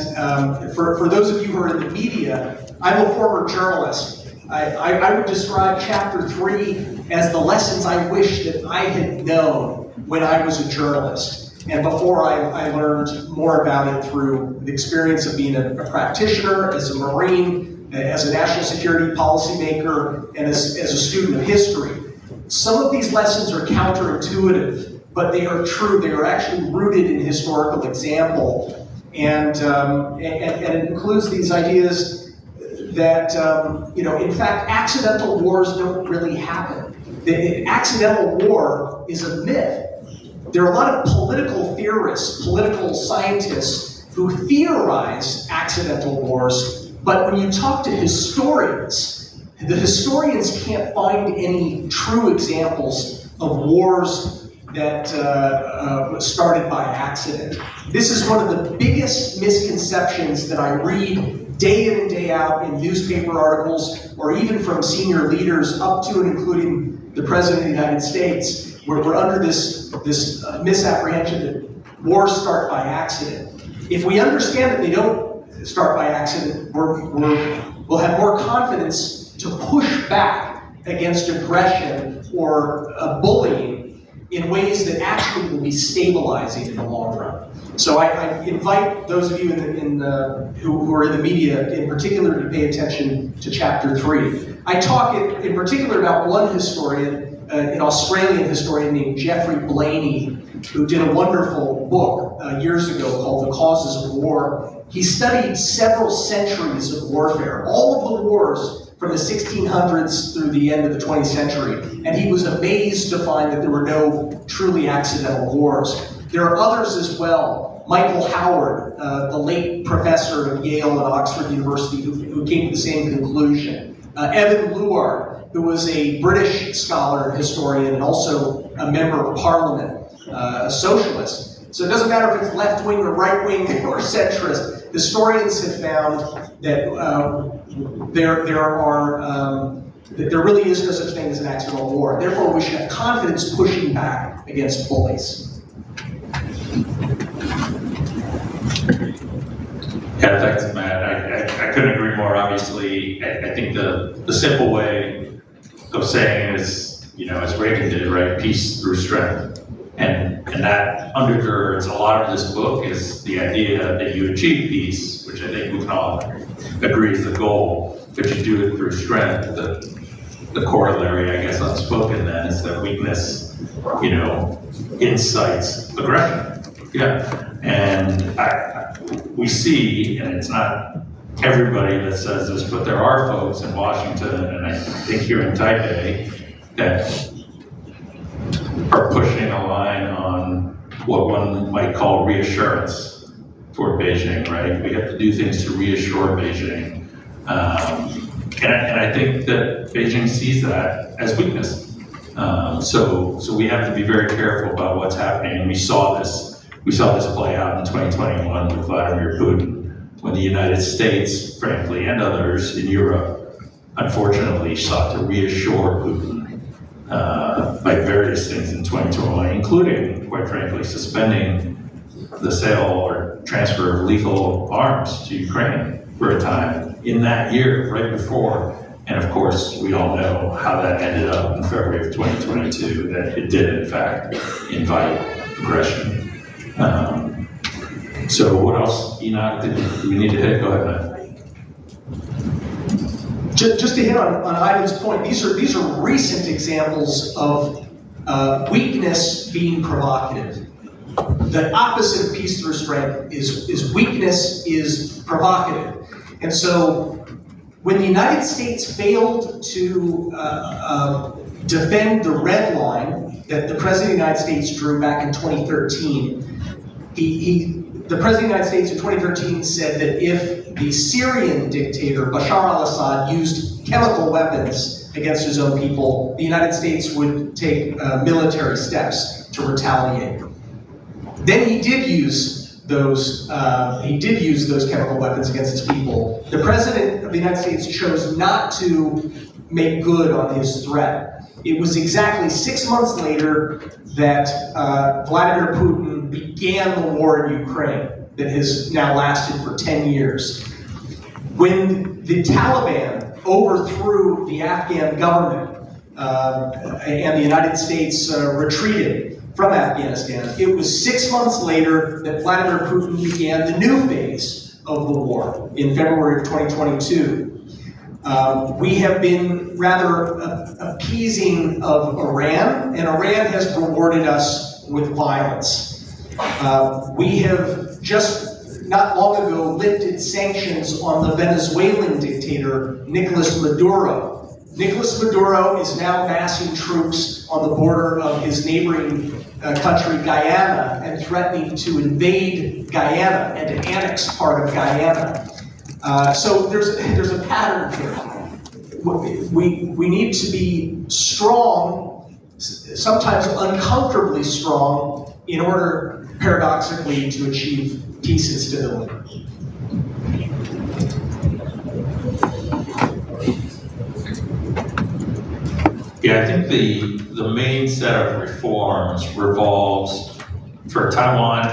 for those of you who are in the media, I'm a former journalist. I would describe Chapter 3 as the lessons I wish that I had known when I was a journalist, and before I learned more about it through the experience of being a practitioner, as a Marine, as a national security policymaker and as a student of history. Some of these lessons are counterintuitive, but they are true. They are actually rooted in historical example. And it includes these ideas that, in fact, accidental wars don't really happen. The accidental war is a myth. There are a lot of political theorists, political scientists who theorize accidental wars, but when you talk to historians, the historians can't find any true examples of wars that started by accident. This is one of the biggest misconceptions that I read day in and day out in newspaper articles, or even from senior leaders up to and including the President of the United States, where we're under this misapprehension that wars start by accident. If we understand that they don't start by accident, we'll have more confidence to push back against aggression or bullying in ways that actually will be stabilizing in the long run. So I invite those of you who are in the media in particular to pay attention to Chapter 3. I talk in particular about one historian, an Australian historian named Geoffrey Blaney, who did a wonderful book years ago called The Causes of War. He studied several centuries of warfare, all of the wars from the 1600s through the end of the 20th century, and he was amazed to find that there were no truly accidental wars. There are others as well. Michael Howard, the late professor of Yale and Oxford University, who came to the same conclusion. Evan Luard, who was a British scholar and historian and also a member of parliament, a socialist. So it doesn't matter if it's left-wing or right-wing or centrist. Historians have found that there really is no such thing as an accidental war. Therefore, we should have confidence pushing back against bullies. Yeah, thanks, Matt. I couldn't agree more. Obviously, I think the simple way of saying it is, as Reagan did, right? Peace through strength. And that undergirds a lot of this book is the idea that you achieve peace, which I think we can all agree is the goal, but you do it through strength. The corollary, I guess, unspoken then is that weakness, incites aggression. Yeah. And we see, and it's not everybody that says this, but there are folks in Washington, and I think here in Taipei, that are pushing a line on what one might call reassurance for Beijing, right? We have to do things to reassure Beijing. And I think that Beijing sees that as weakness. So we have to be very careful about what's happening. We saw this play out in 2021 with Vladimir Putin, when the United States, frankly, and others in Europe, unfortunately, sought to reassure Putin by various things in 2021, including, quite frankly, suspending the sale or transfer of lethal arms to Ukraine for a time in that year, right before. And of course, we all know how that ended up in February of 2022, that it did, in fact, invite aggression. So what else, Enoch, do we need to hit? Go ahead, Matt. Just to hit on Ivan's point, these are recent examples of weakness being provocative. The opposite of peace through strength is weakness is provocative. And so when the United States failed to defend the red line that the President of the United States drew back in 2013, the President of the United States in 2013 said that if the Syrian dictator Bashar al-Assad used chemical weapons against his own people, the United States would take military steps to retaliate. Then he did use those chemical weapons against his people. The President of the United States chose not to make good on his threat. It was exactly 6 months later that Vladimir Putin began the war in Ukraine that has now lasted for 10 years. When the Taliban overthrew the Afghan government and the United States retreated from Afghanistan, it was 6 months later that Vladimir Putin began the new phase of the war in February of 2022. We have been rather appeasing of Iran, and Iran has rewarded us with violence. We have just not long ago lifted sanctions on the Venezuelan dictator, Nicolas Maduro. Nicolas Maduro is now massing troops on the border of his neighboring country, Guyana, and threatening to invade Guyana and to annex part of Guyana. So there's a pattern here. We need to be strong, sometimes uncomfortably strong, in order, paradoxically, to achieve peace and stability. Yeah, I think the main set of reforms revolves for Taiwan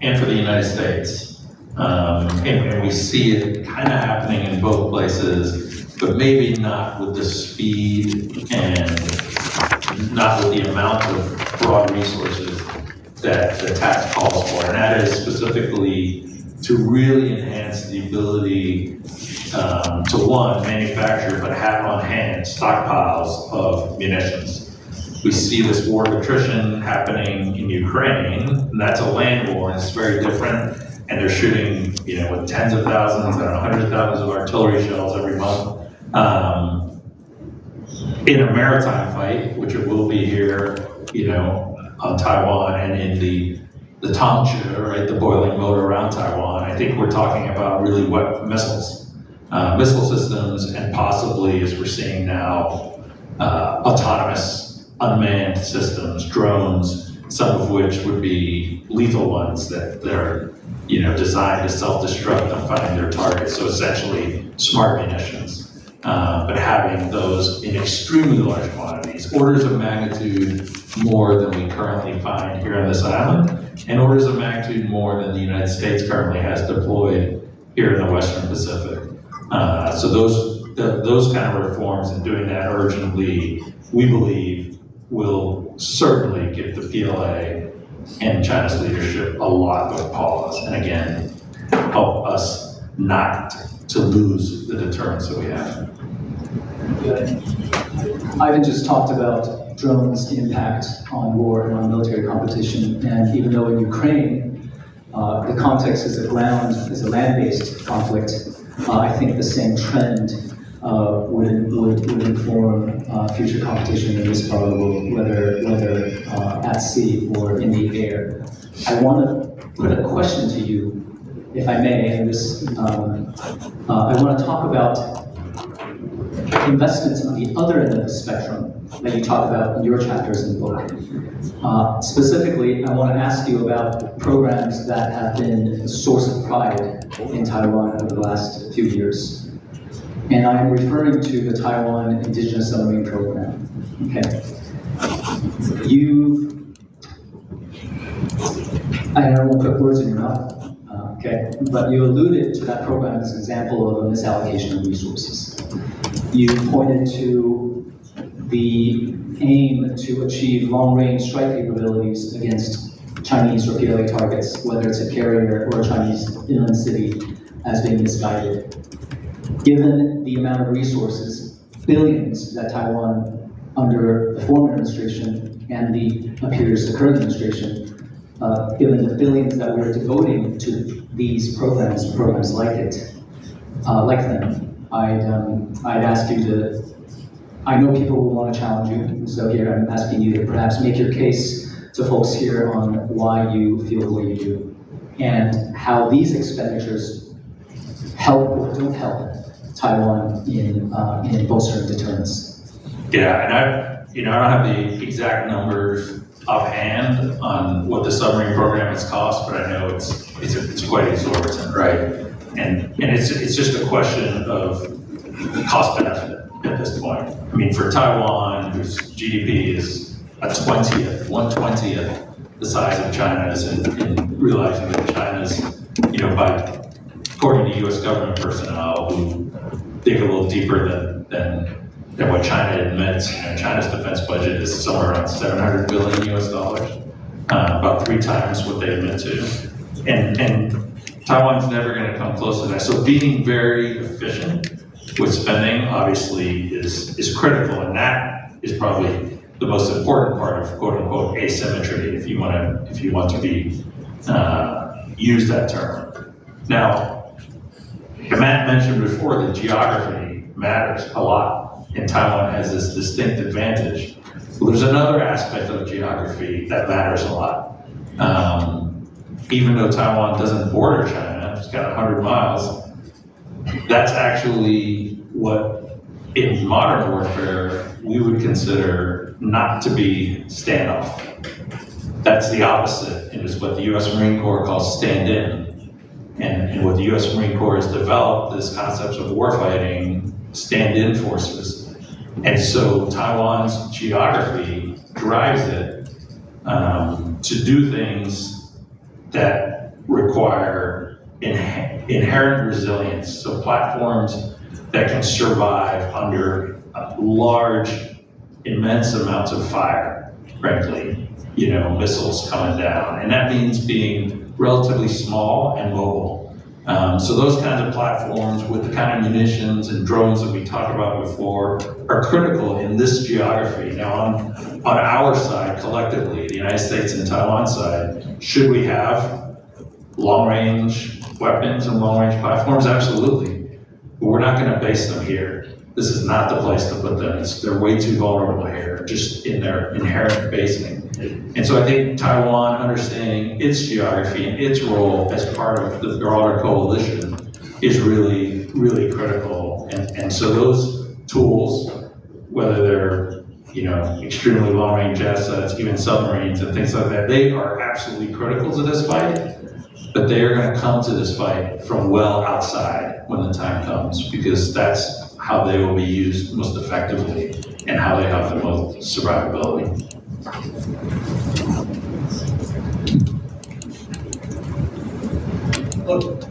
and for the United States. And we see it kind of happening in both places, but maybe not with the speed and not with the amount of broad resources that the tax calls for. And that is specifically to really enhance the ability to, one, manufacture, but have on hand stockpiles of munitions. We see this war of attrition happening in Ukraine, and that's a land war, and it's very different. And they're shooting, with tens of thousands and hundreds of thousands of artillery shells every month. In a maritime fight, which it will be here, on Taiwan and in the Tongzhi, right, the boiling moat around Taiwan, I think we're talking about really what missile systems, and possibly, as we're seeing now, autonomous unmanned systems, drones, some of which would be lethal ones that are, designed to self-destruct and find their targets. So essentially, smart munitions, but having those in extremely large quantities, orders of magnitude more than we currently find here on this island, and orders of magnitude more than the United States currently has deployed here in the Western Pacific. So those kind of reforms and doing that urgently, we believe, will certainly give the PLA and China's leadership a lot of pause, and again, help us not to lose the deterrence that we have. Ivan just talked about drones' impact on war and on military competition, and even though in Ukraine, the context is a land-based conflict, I think the same trend would inform future competition in this part of the world, whether at sea or in the air. I want to put a question to you, if I may, and this, I want to talk about investments on the other end of the spectrum that you talk about in your chapters in the book. Specifically, I want to ask you about programs that have been a source of pride in Taiwan over the last few years. And I am referring to the Taiwan Indigenous Submarine Program. Okay. I don't want to put words in your mouth, okay, but you alluded to that program as an example of a misallocation of resources. You pointed to the aim to achieve long-range strike capabilities against Chinese or PLA targets, whether it's a carrier or a Chinese inland city, as being misguided. Given the amount of resources, billions, that Taiwan, under the former administration and the current administration, given the billions that we're devoting to these programs like them, I'd ask you to, I know people will want to challenge you, so here I'm asking you to perhaps make your case to folks here on why you feel the way you do, and how these expenditures help or don't help Taiwan in bolstering deterrence. Yeah, and I don't have the exact numbers offhand on what the submarine program has cost, but I know it's quite exorbitant, right? And it's just a question of cost benefit at this point. I mean, for Taiwan, whose GDP is a 1/20th the size of China's, and realizing that China's, according to U.S. government personnel who dig a little deeper than what China admits, China's defense budget is somewhere around $700 billion US, about 3 times what they admit to, and Taiwan's never going to come close to that. So being very efficient with spending obviously is critical, and that is probably the most important part of quote unquote asymmetry, if you want to be use that term. Now, Matt mentioned before that geography matters a lot, and Taiwan has this distinct advantage. Well, there's another aspect of geography that matters a lot. Even though Taiwan doesn't border China, it's got 100 miles, that's actually what in modern warfare we would consider not to be standoff. That's the opposite. It is what the US Marine Corps calls stand-in. And what the US Marine Corps has developed is concepts of warfighting stand-in forces. And so Taiwan's geography drives it to do things that require inherent resilience. So platforms that can survive under large, immense amounts of fire, frankly, missiles coming down. And that means being relatively small and mobile. So those kinds of platforms with the kind of munitions and drones that we talked about before are critical in this geography. Now on our side, collectively, the United States and Taiwan side, should we have long-range weapons and long-range platforms? Absolutely. But we're not gonna base them here. This is not the place to put them. They're way too vulnerable here, just in their inherent basing. And so I think Taiwan understanding its geography and its role as part of the broader coalition is really, really critical. And so those tools, whether they're extremely long-range assets, even submarines and things like that, they are absolutely critical to this fight. But they are going to come to this fight from well outside when the time comes, because that's how they will be used most effectively and how they have the most survivability. Look,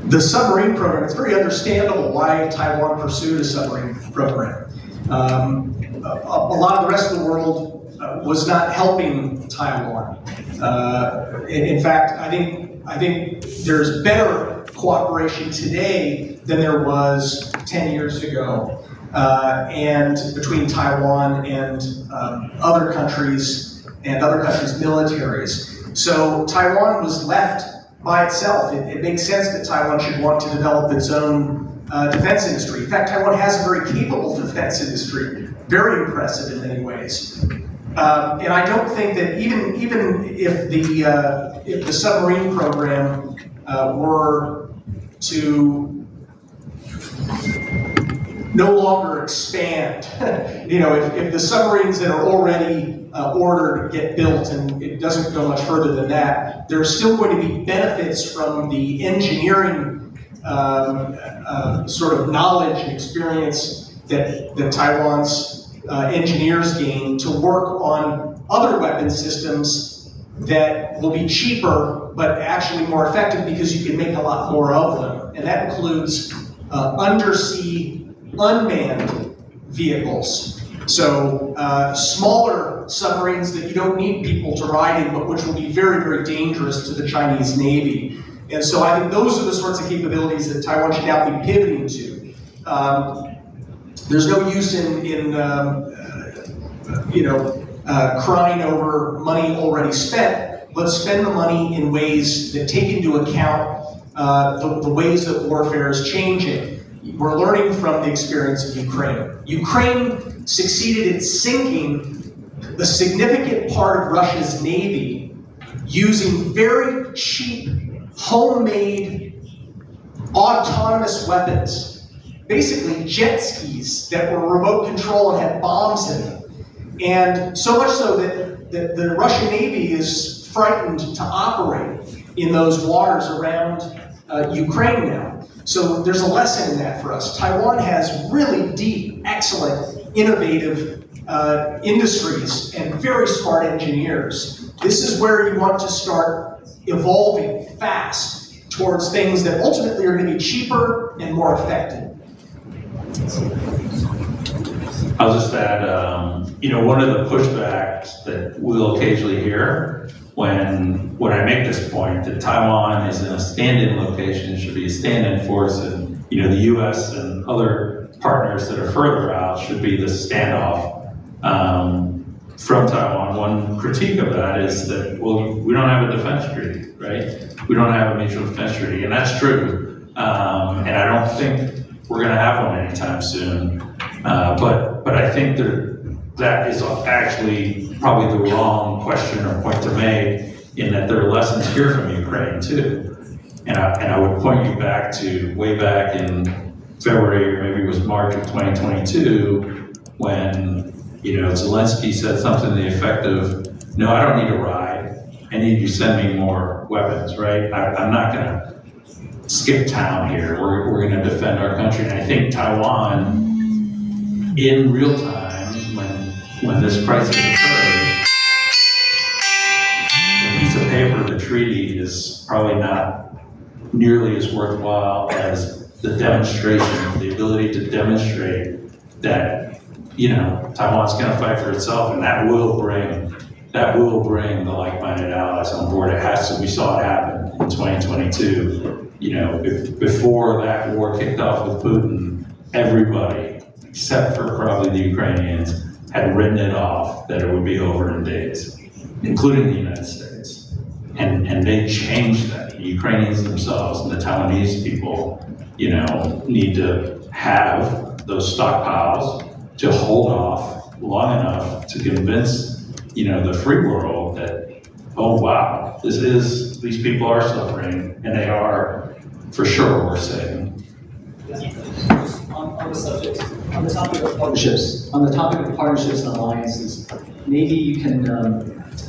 the submarine program, it's very understandable why Taiwan pursued a submarine program. A lot of the rest of the world was not helping Taiwan. In fact, I think there's better cooperation today than there was 10 years ago, and between Taiwan and other countries and other countries' militaries. So Taiwan was left by itself. It makes sense that Taiwan should want to develop its own defense industry. In fact, Taiwan has a very capable defense industry, very impressive in many ways. And I don't think that even if the submarine program were to no longer expand, if the submarines that are already ordered get built, and it doesn't go much further than that, there's still going to be benefits from the engineering sort of knowledge and experience that Taiwan's engineers gain to work on other weapon systems that will be cheaper, but actually more effective because you can make a lot more of them. And that includes undersea unmanned vehicles. So smaller submarines that you don't need people to ride in, but which will be very, very dangerous to the Chinese Navy. And so I think those are the sorts of capabilities that Taiwan should now be pivoting to. There's no use in crying over money already spent. Let's spend the money in ways that take into account the ways that warfare is changing. We're learning from the experience of Ukraine. Ukraine succeeded in sinking the significant part of Russia's navy using very cheap, homemade, autonomous weapons. Basically jet skis that were remote control and had bombs in them. And so much so that the Russian Navy is frightened to operate in those waters around Ukraine now. So there's a lesson in that for us. Taiwan has really deep, excellent, innovative industries and very smart engineers. This is where you want to start evolving fast towards things that ultimately are going to be cheaper and more effective. I'll just add, one of the pushbacks that we'll occasionally hear when I make this point that Taiwan is in a stand-in location, should be a stand-in force, and the U.S. and other partners that are further out should be the standoff from Taiwan. One critique of that is that, well, we don't have a defense treaty, right? We don't have a mutual defense treaty, and that's true. And I don't think we're going to have one anytime soon. But I think that is actually probably the wrong question or point to make, in that there are lessons here from Ukraine too. And I would point you back to way back in February, or maybe it was March of 2022, when Zelensky said something to the effect of, "No, I don't need a ride. I need you to send me more weapons." Right? I'm not going to skip town here. We're going to defend our country. And I think Taiwan, in real time, when this crisis occurred, the piece of paper, the treaty, is probably not nearly as worthwhile as the demonstration, the ability to demonstrate that Taiwan's going to fight for itself, and that will bring the like-minded allies on board. It has to. We saw it happen in 2022. Before that war kicked off with Putin, everybody, except for probably the Ukrainians, had written it off that it would be over in days, including the United States. And they changed that. The Ukrainians themselves and the Taiwanese people, need to have those stockpiles to hold off long enough to convince, the free world that, oh wow, these people are suffering, and they are for sure worth saving. On the topic of partnerships, and alliances, maybe you can,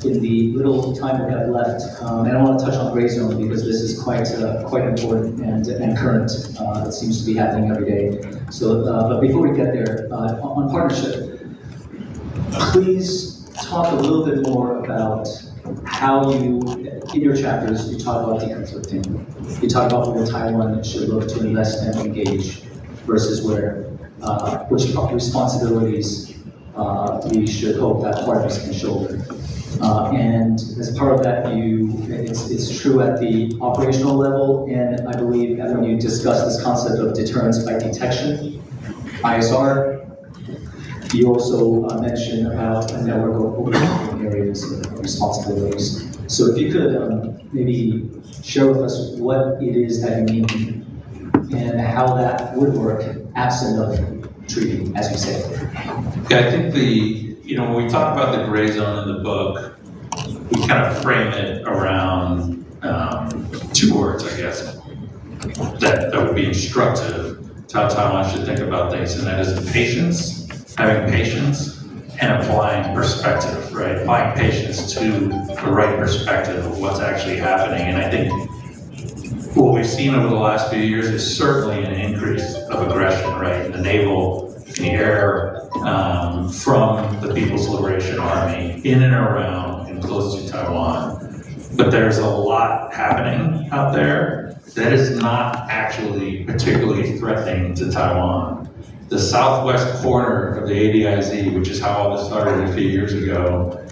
in the little time we have left, and I want to touch on gray zone because this is quite important and current. It seems to be happening every day. So, but before we get there, on partnership, please talk a little bit more about how you, in your chapters, you talk about deconflicting. You talk about where Taiwan should look to invest and engage versus which responsibilities we should hope that partners can shoulder. And as part of that, it's true at the operational level, and I believe, Evan, you discussed this concept of deterrence by detection, ISR. You also mentioned about a network of overlapping areas of responsibilities. So if you could maybe share with us what it is that you mean and how that would work absent of treaty, as you say. Yeah, I think when we talk about the gray zone in the book, we kind of frame it around two words, I guess, that would be instructive to how Taiwan should think about things, and that is patience, having patience, and applying perspective, right? Applying patience to the right perspective of what's actually happening. And I think what we've seen over the last few years is certainly an increase of aggression, right? In the naval, in the air, from the People's Liberation Army, in and around and close to Taiwan. But there's a lot happening out there that is not actually particularly threatening to Taiwan. The southwest corner of the ADIZ, which is how all this started a few years ago,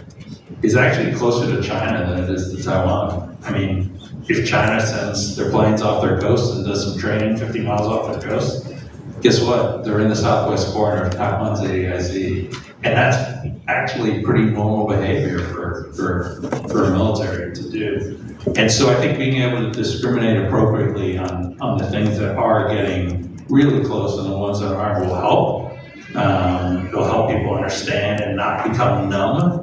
is actually closer to China than it is to Taiwan. I mean, if China sends their planes off their coast and does some training 50 miles off their coast, guess what? They're in the southwest corner of Taiwan's ADIZ. And that's actually pretty normal behavior for a military to do. And so I think being able to discriminate appropriately on the things that are getting really close and the ones that aren't will help. It'll help people understand and not become numb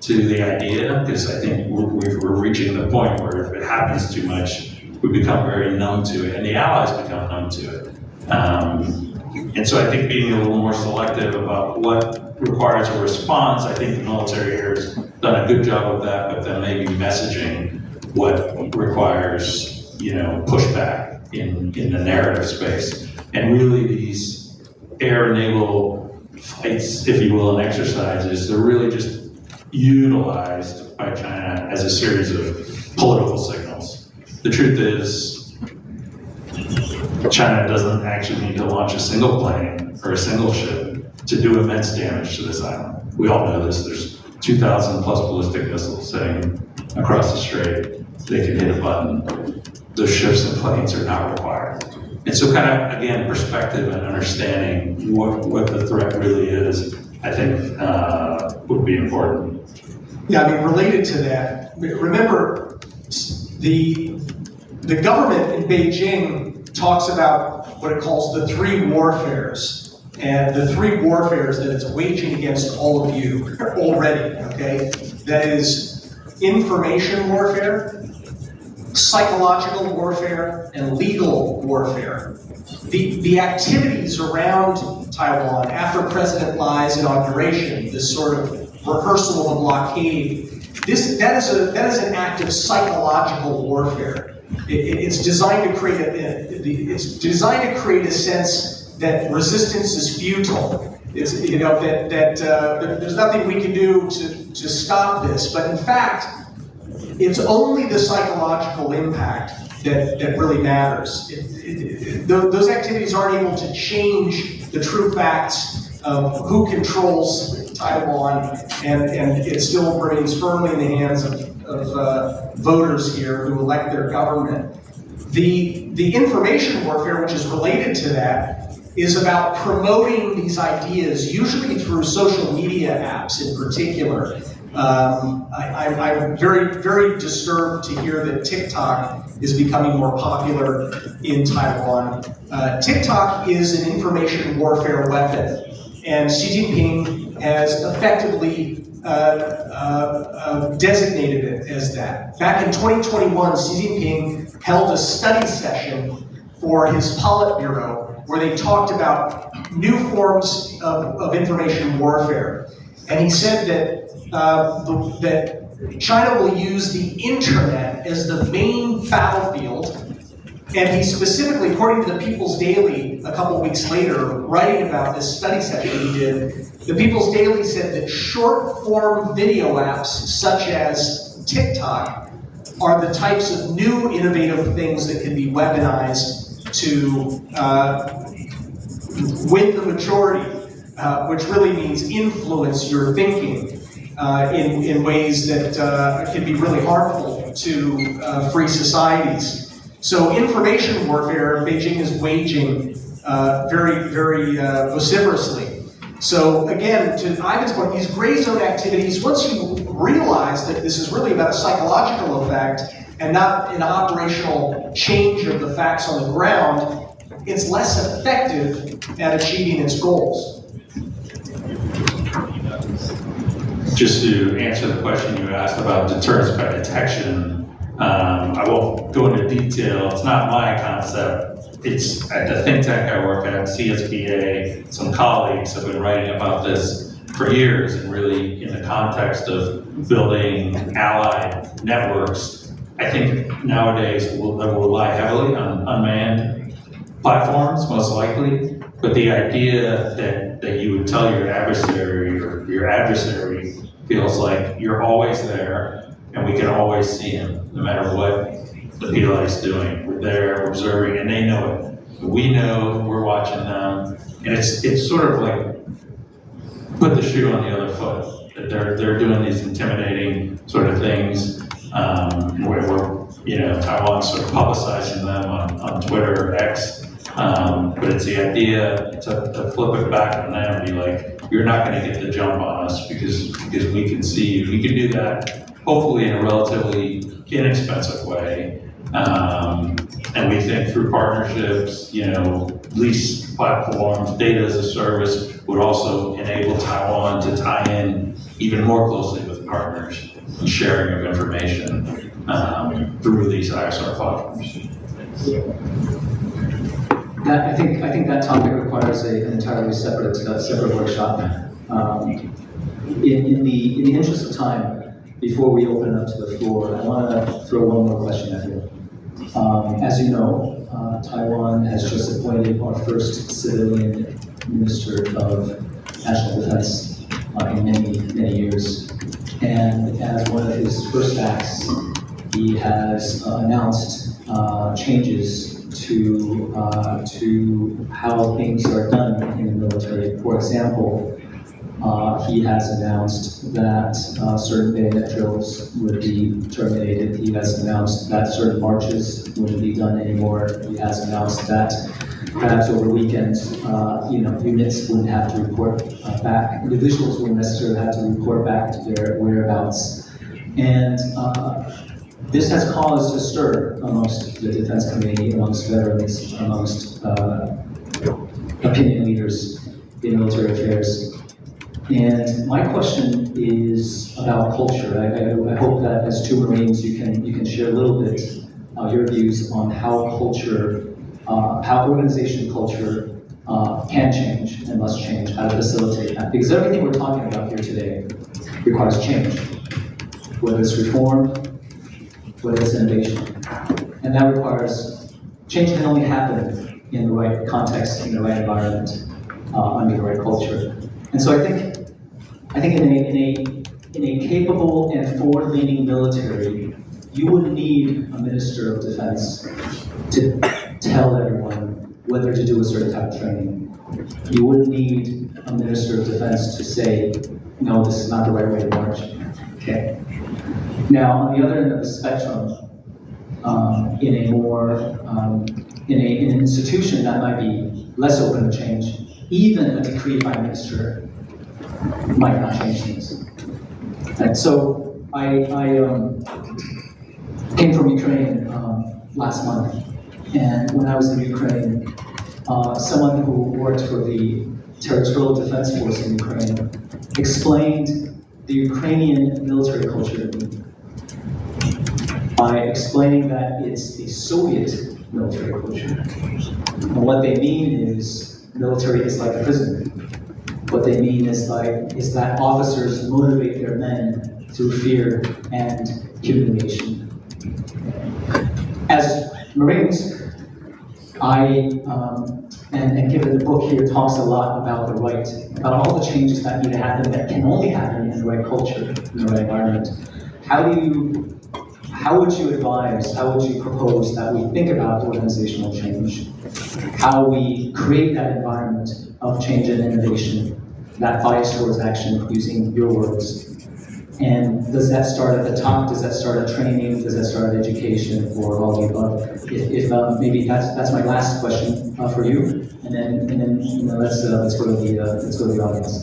to the idea, because I think we're reaching the point where if it happens too much, we become very numb to it, and the allies become numb to it. And so I think being a little more selective about what requires a response, I think the military here has done a good job of that, but then maybe messaging what requires, pushback in the narrative space. And really these air and naval flights, if you will, and exercises, they're really just utilized by China as a series of political signals. The truth is, China doesn't actually need to launch a single plane or a single ship to do immense damage to this island. We all know this. There's 2,000 plus ballistic missiles sitting across the strait. They can hit a button. Those ships and planes are not required. And so kind of, again, perspective and understanding what the threat really is, I think would be important. Yeah, I mean, related to that, remember, the government in Beijing talks about what it calls the three warfares. And the three warfares that it's waging against all of you already, okay? That is information warfare, psychological warfare, and legal warfare. The activities around Taiwan after President Lai's inauguration, this sort of rehearsal of a blockade, that is an act of psychological warfare. It's designed to create a sense that resistance is futile. It's, you know, that there's nothing we can do to stop this. But in fact, it's only the psychological impact that really matters. Those activities aren't able to change the true facts of who controls Taiwan, and it still remains firmly in the hands of voters here who elect their government. The information warfare, which is related to that, is about promoting these ideas, usually through social media apps in particular. I'm very, very disturbed to hear that TikTok is becoming more popular in Taiwan. TikTok is an information warfare weapon, and Xi Jinping has effectively designated it as that. Back in 2021, Xi Jinping held a study session for his Politburo where they talked about new forms of information warfare. And he said that China will use the internet as the main battlefield. And he specifically, according to the People's Daily, a couple weeks later, writing about this study session he did, the People's Daily said that short-form video apps, such as TikTok, are the types of new innovative things that can be weaponized to win the majority, which really means influence your thinking in ways that can be really harmful to free societies. So information warfare, Beijing is waging very, very vociferously. So again, to Ivan's point, these gray zone activities, once you realize that this is really about a psychological effect and not an operational change of the facts on the ground, it's less effective at achieving its goals. Just to answer the question you asked about deterrence by detection, I won't go into detail. It's not my concept. It's at the think tank I work at, CSBA. Some colleagues have been writing about this for years, and really in the context of building allied networks. I think nowadays we'll rely heavily on unmanned platforms, most likely. But the idea that you would tell your adversary, or your adversary feels like you're always there and we can always see him, no matter what the PLA is doing. We're there, we're observing, and they know it. We know, we're watching them. And it's sort of like put the shoe on the other foot. That they're doing these intimidating sort of things where we're, Taiwan's sort of publicizing them on Twitter or X. But it's the idea to flip it back on them and be like, you're not going to get the jump on us because we can see you. We can do that, hopefully in a relatively inexpensive way. And we think through partnerships, lease platforms, data as a service would also enable Taiwan to tie in even more closely with partners and sharing of information through these ISR platforms. I think that topic requires an entirely separate workshop. In the interest of time, before we open up to the floor, I want to throw one more question at you. As you know, Taiwan has just appointed our first civilian minister of national defense in many years. And as one of his first acts, he has announced changes to how things are done in the military. For example, he has announced that certain bayonet drills would be terminated. He has announced that certain marches wouldn't be done anymore. He has announced that perhaps over weekends, units wouldn't have to report back. Individuals wouldn't necessarily have to report back to their whereabouts. And this has caused a stir amongst the defense community, amongst veterans, amongst opinion leaders in military affairs. And my question is about culture. I hope that as two Marines, you can share a little bit your views on how culture, how organization culture can change and must change, how to facilitate that. Because everything we're talking about here today requires change, whether it's reform, whether it's innovation. And that requires, change can only happen in the right context, in the right environment, under the right culture. And so I think in a capable and forward-leaning military, you wouldn't need a minister of defense to tell everyone whether to do a certain type of training. You wouldn't need a minister of defense to say, no, this is not the right way to march. Okay. Now, on the other end of the spectrum, in an institution that might be less open to change, even a decree by a minister might not change things. And so I came from Ukraine last month, and when I was in Ukraine, someone who worked for the Territorial Defense Force in Ukraine explained the Ukrainian military culture to me by explaining that it's the Soviet military culture. And what they mean is military is like a prison. What they mean is that officers motivate their men through fear and humiliation. As Marines, and given the book here talks a lot about about all the changes that need to happen, that can only happen in the right culture, in the right environment. How would you advise, how would you propose that we think about organizational change? How we create that environment of change and innovation, that bias towards action, using your words. And does that start at the top? Does that start at training? Does that start at education, or all the above? If maybe that's my last question for you, and then let's go to the audience.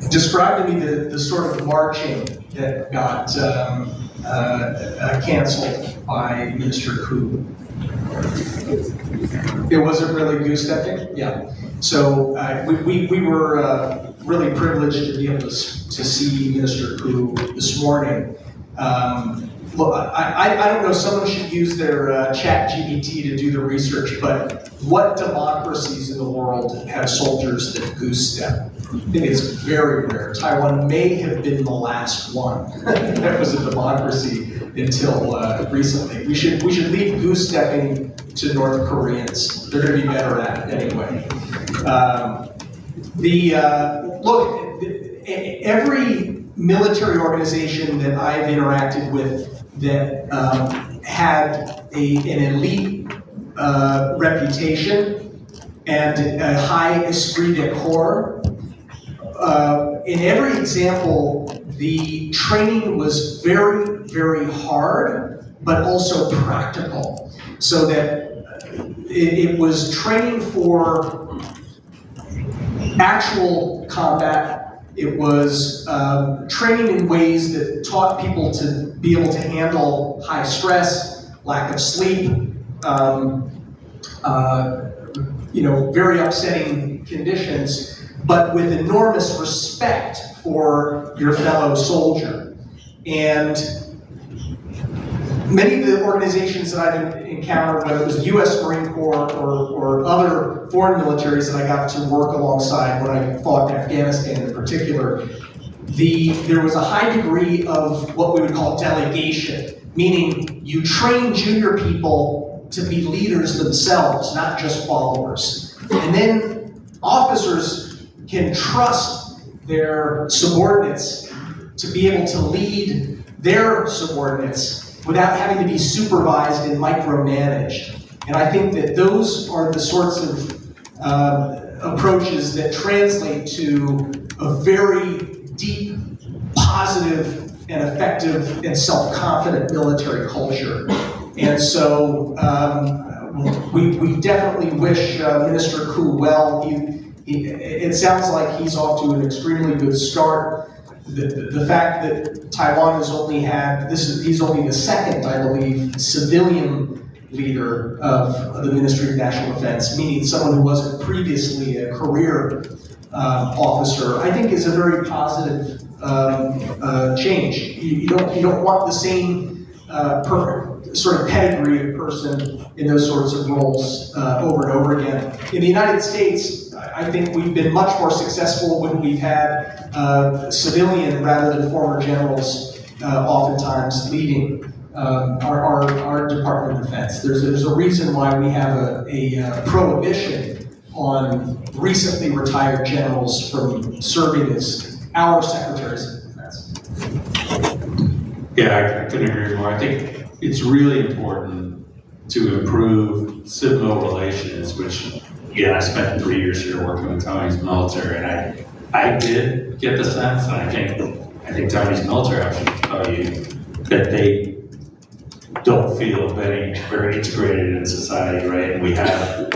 Describe to me the sort of marching that got canceled by Mr. Koo. It wasn't really goose stepping? Yeah. So we were really privileged to be able to see Minister Koo this morning. Look, I don't know, someone should use their chat GPT to do the research, but what democracies in the world have soldiers that goose step? I think it's very rare. Taiwan may have been the last one that was a democracy until recently. We should leave goose stepping to North Koreans. They're going to be better at it anyway. Look, every military organization that I've interacted with that had an elite reputation and a high esprit de corps, in every example, the training was very, very hard, but also practical. So that it was training for actual combat. It was training in ways that taught people to be able to handle high stress, lack of sleep, very upsetting conditions, but with enormous respect for your fellow soldier. And many of the organizations that I've encountered, whether it was the U.S. Marine Corps or other foreign militaries that I got to work alongside when I fought in Afghanistan in particular, there was a high degree of what we would call delegation, meaning you train junior people to be leaders themselves, not just followers. And then officers can trust their subordinates to be able to lead their subordinates. without having to be supervised and micromanaged. And I think that those are the sorts of approaches that translate to a very deep, positive, and effective and self-confident military culture. And so we definitely wish Minister Koo well. It sounds like he's off to an extremely good start. The fact that Taiwan has only had, he's only the second, I believe, civilian leader of the Ministry of National Defense, meaning someone who wasn't previously a career officer, I think is a very positive change. You don't want the same sort of pedigree of person in those sorts of roles over and over again. In the United States, I think we've been much more successful when we've had civilian rather than former generals oftentimes leading our Department of Defense. There's a reason why we have a prohibition on recently retired generals from serving as our secretaries of defense. Yeah, I couldn't agree more. I think it's really important to improve civil relations, which, again, I spent 3 years here working with Tony's military, and I did get the sense, and I think Tony's military actually tell you that they don't feel very integrated in society, right? And we have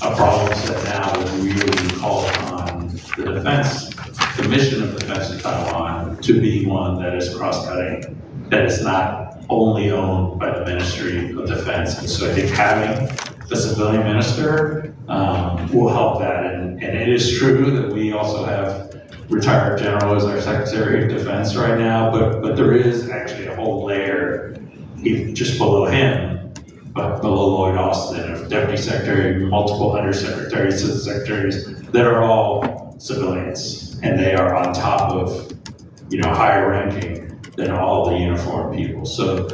a problem set now that we really call upon the defense, the mission of defense in Taiwan to be one that is cross-cutting, that is not only owned by the Ministry of Defense. And so I think having the civilian minister will help that. And it is true that we also have retired general as our Secretary of Defense right now, but there is actually a whole layer just below him, but below Lloyd Austin, of Deputy Secretary, multiple undersecretaries, secretaries that are all civilians, and they are on top of, higher ranking than all the uniformed people. So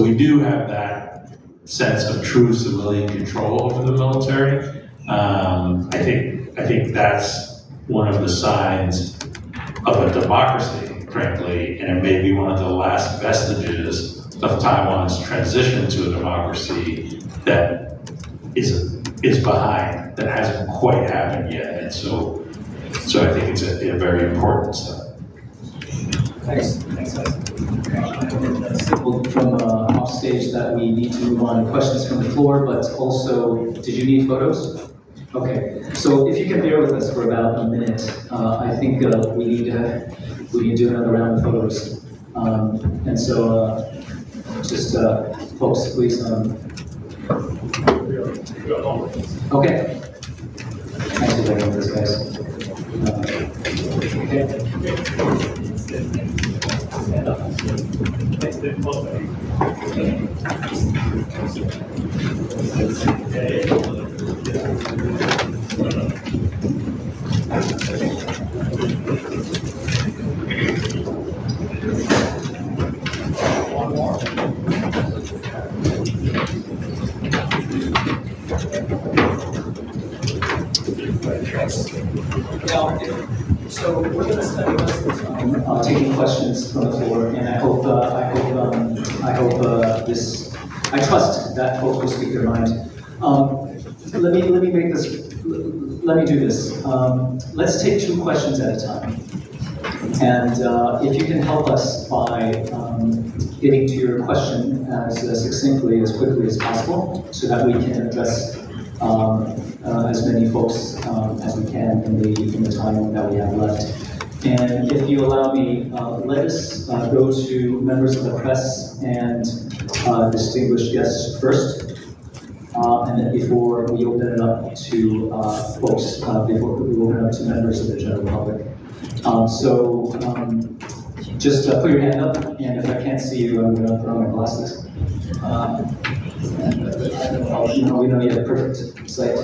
we do have that sense of true civilian control over the military. I think that's one of the signs of a democracy, frankly, and it may be one of the last vestiges of Taiwan's transition to a democracy that is behind, that hasn't quite happened yet. And so I think it's a very important step. Thanks. Simple from off stage that we need to move on to questions from the floor, but also, did you need photos? Okay, so if you can bear with us for about a minute, I think we need to do another round of photos. And so, just folks, please. Okay. Thanks for bearing with us, guys. Okay. Stand up. One more. So we're going to spend the rest of the time taking questions from the floor, and I trust that folks will speak their mind. Let me do this. Let's take 2 questions at a time. And if you can help us by getting to your question as succinctly, as quickly as possible, so that we can address as many folks as we can in the time that we have left. And if you allow me, let us go to members of the press and distinguished guests first. And then before we open it up to folks, before we open it up to members of the general public. Just put your hand up, and if I can't see you, I'm going to throw my glasses. We know you have perfect sight.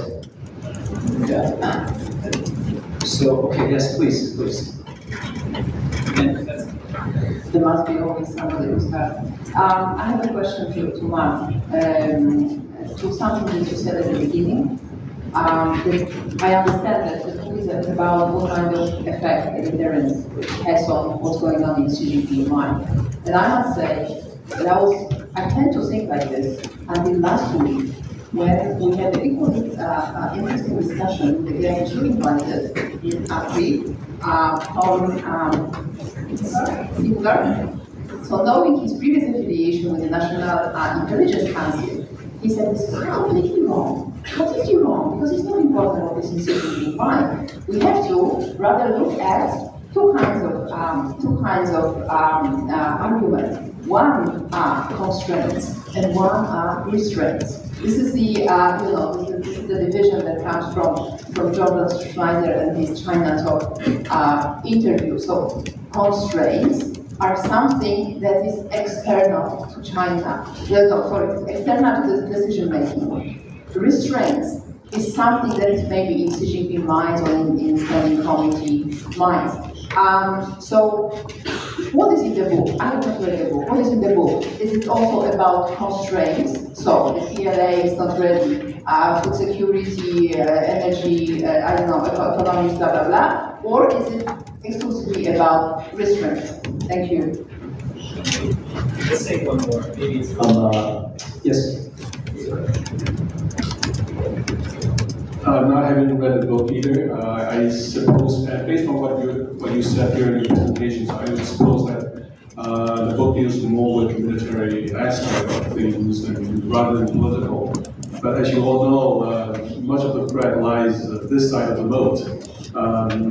Yeah. So, okay, yes, please. There must be always somebody who's had. I have a question to Mark. To something that you said at the beginning. I understand that the book is about what kind of effect the deterrence has on what's going on in CGP mind. And I must say that I was I tend to think like this until last week, when we had an equally interesting discussion with the guy you invited in April from So knowing his previous affiliation with the National Intelligence Council, he said this is completely wrong, because it's not important what is in Xi Jinping's mind. We have to rather look at two kinds of arguments. One are constraints, and one are restraints. This is the this is the division that comes from Jordan Schneider and his China Talk interview. So constraints are something that is external to China. External to the decision making. Restraints is something that is maybe in Xi Jinping minds or in standing committee minds. So, what is in the book? I have not read the book. What is in the book? Is it also about constraints? So, the PLA is not ready, food security, energy, I don't know, economics, blah, blah, blah. Or is it exclusively about restraints? Thank you. Let's take one more. Maybe it's yes. Not having read the book either, I suppose, based on what you said during your presentations, I would suppose that the book deals more with the military aspect of things rather than political. But as you all know, much of the threat lies this side of the moat.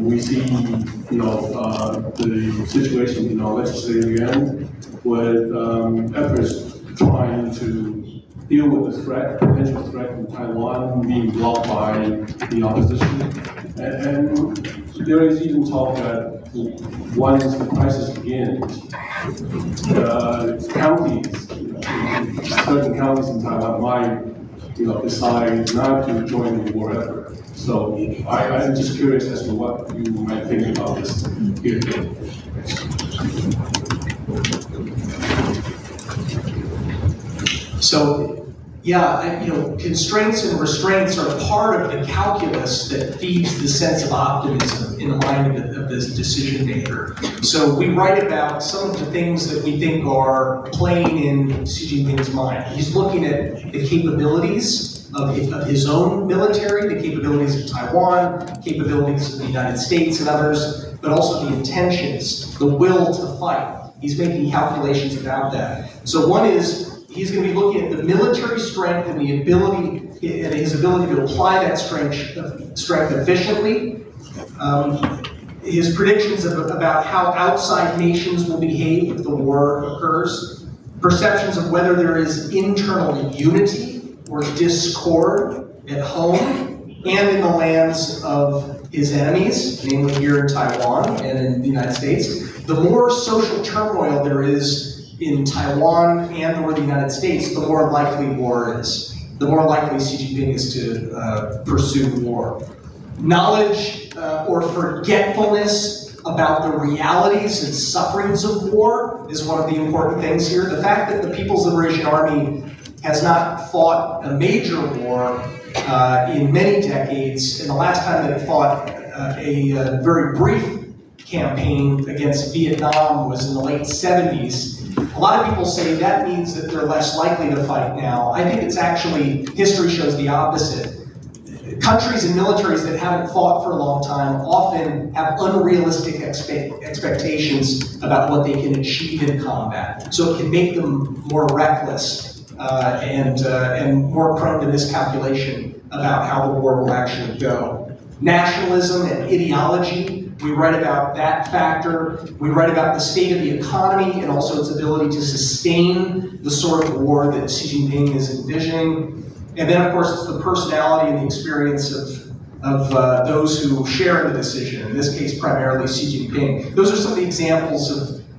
We see, the situation in our legislative end with efforts trying to deal with the threat, potential threat from Taiwan being blocked by the opposition. And there is even talk that once the crisis begins, counties, certain counties in Taiwan might decide not to join the war effort. So I'm just curious as to what you might think about this here. So, yeah, constraints and restraints are part of the calculus that feeds the sense of optimism in the mind of this decision maker. So we write about some of the things that we think are playing in Xi Jinping's mind. He's looking at the capabilities of his own military, the capabilities of Taiwan, capabilities of the United States and others, but also the intentions, the will to fight. He's making calculations about that. So one is, he's going to be looking at the military strength and the ability, and his ability to apply that strength efficiently. His predictions about how outside nations will behave if the war occurs. Perceptions of whether there is internal unity or discord at home and in the lands of his enemies, namely here in Taiwan and in the United States. The more social turmoil there is in Taiwan and or the United States, the more likely war is. The more likely Xi Jinping is to pursue war. Knowledge or forgetfulness about the realities and sufferings of war is one of the important things here. The fact that the People's Liberation Army has not fought a major war in many decades, and the last time that it fought a very brief campaign against Vietnam was in the late 70s. A lot of people say that means that they're less likely to fight now. I think it's actually, history shows the opposite. Countries and militaries that haven't fought for a long time often have unrealistic expectations about what they can achieve in combat. So it can make them more reckless and more prone to miscalculation about how the war will actually go. Nationalism and ideology, we write about that factor. We write about the state of the economy and also its ability to sustain the sort of war that Xi Jinping is envisioning. And then, of course, it's the personality and the experience of those who share in the decision, in this case, primarily Xi Jinping. Those are some of the examples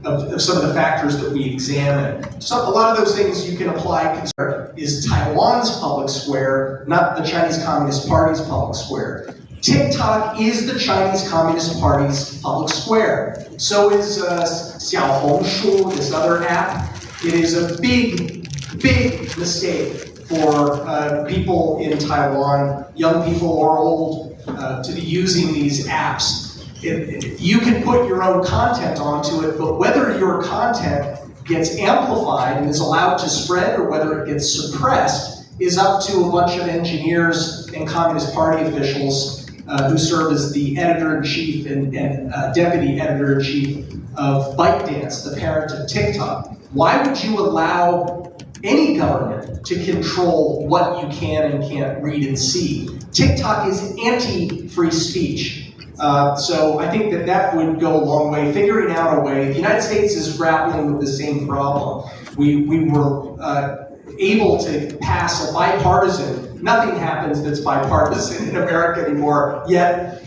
of some of the factors that we examine. So a lot of those things you can apply. Is Taiwan's public square, not the Chinese Communist Party's public square. TikTok is the Chinese Communist Party's public square. So is Xiaohongshu, this other app. It is a big, big mistake for people in Taiwan, young people or old, to be using these apps. You can put your own content onto it, but whether your content gets amplified and is allowed to spread or whether it gets suppressed is up to a bunch of engineers and Communist Party officials who serve as the editor-in-chief and deputy editor-in-chief of ByteDance, the parent of TikTok. Why would you allow any government to control what you can and can't read and see? TikTok is anti-free speech. So I think that would go a long way, figuring out a way. The United States is grappling with the same problem. We were able to pass a bipartisan, nothing happens that's bipartisan in America anymore, yet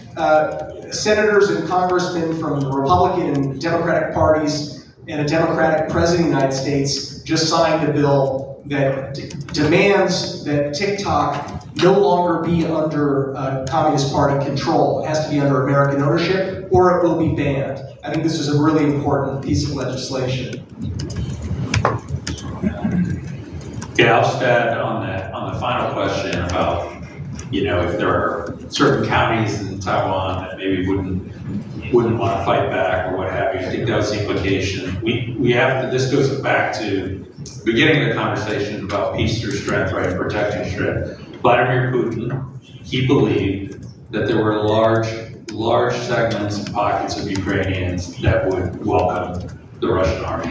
senators and congressmen from the Republican and Democratic parties and a Democratic president of the United States just signed a bill that demands that TikTok no longer be under Communist Party control. It has to be under American ownership or it will be banned. I think this is a really important piece of legislation. Yeah, I'll just add on the final question about, if there are certain counties in Taiwan that maybe wouldn't want to fight back or what have you. I think that was the implication. We have to, this goes back to the beginning of the conversation about peace through strength, right, protecting strength. Vladimir Putin, he believed that there were large segments and pockets of Ukrainians that would welcome the Russian army.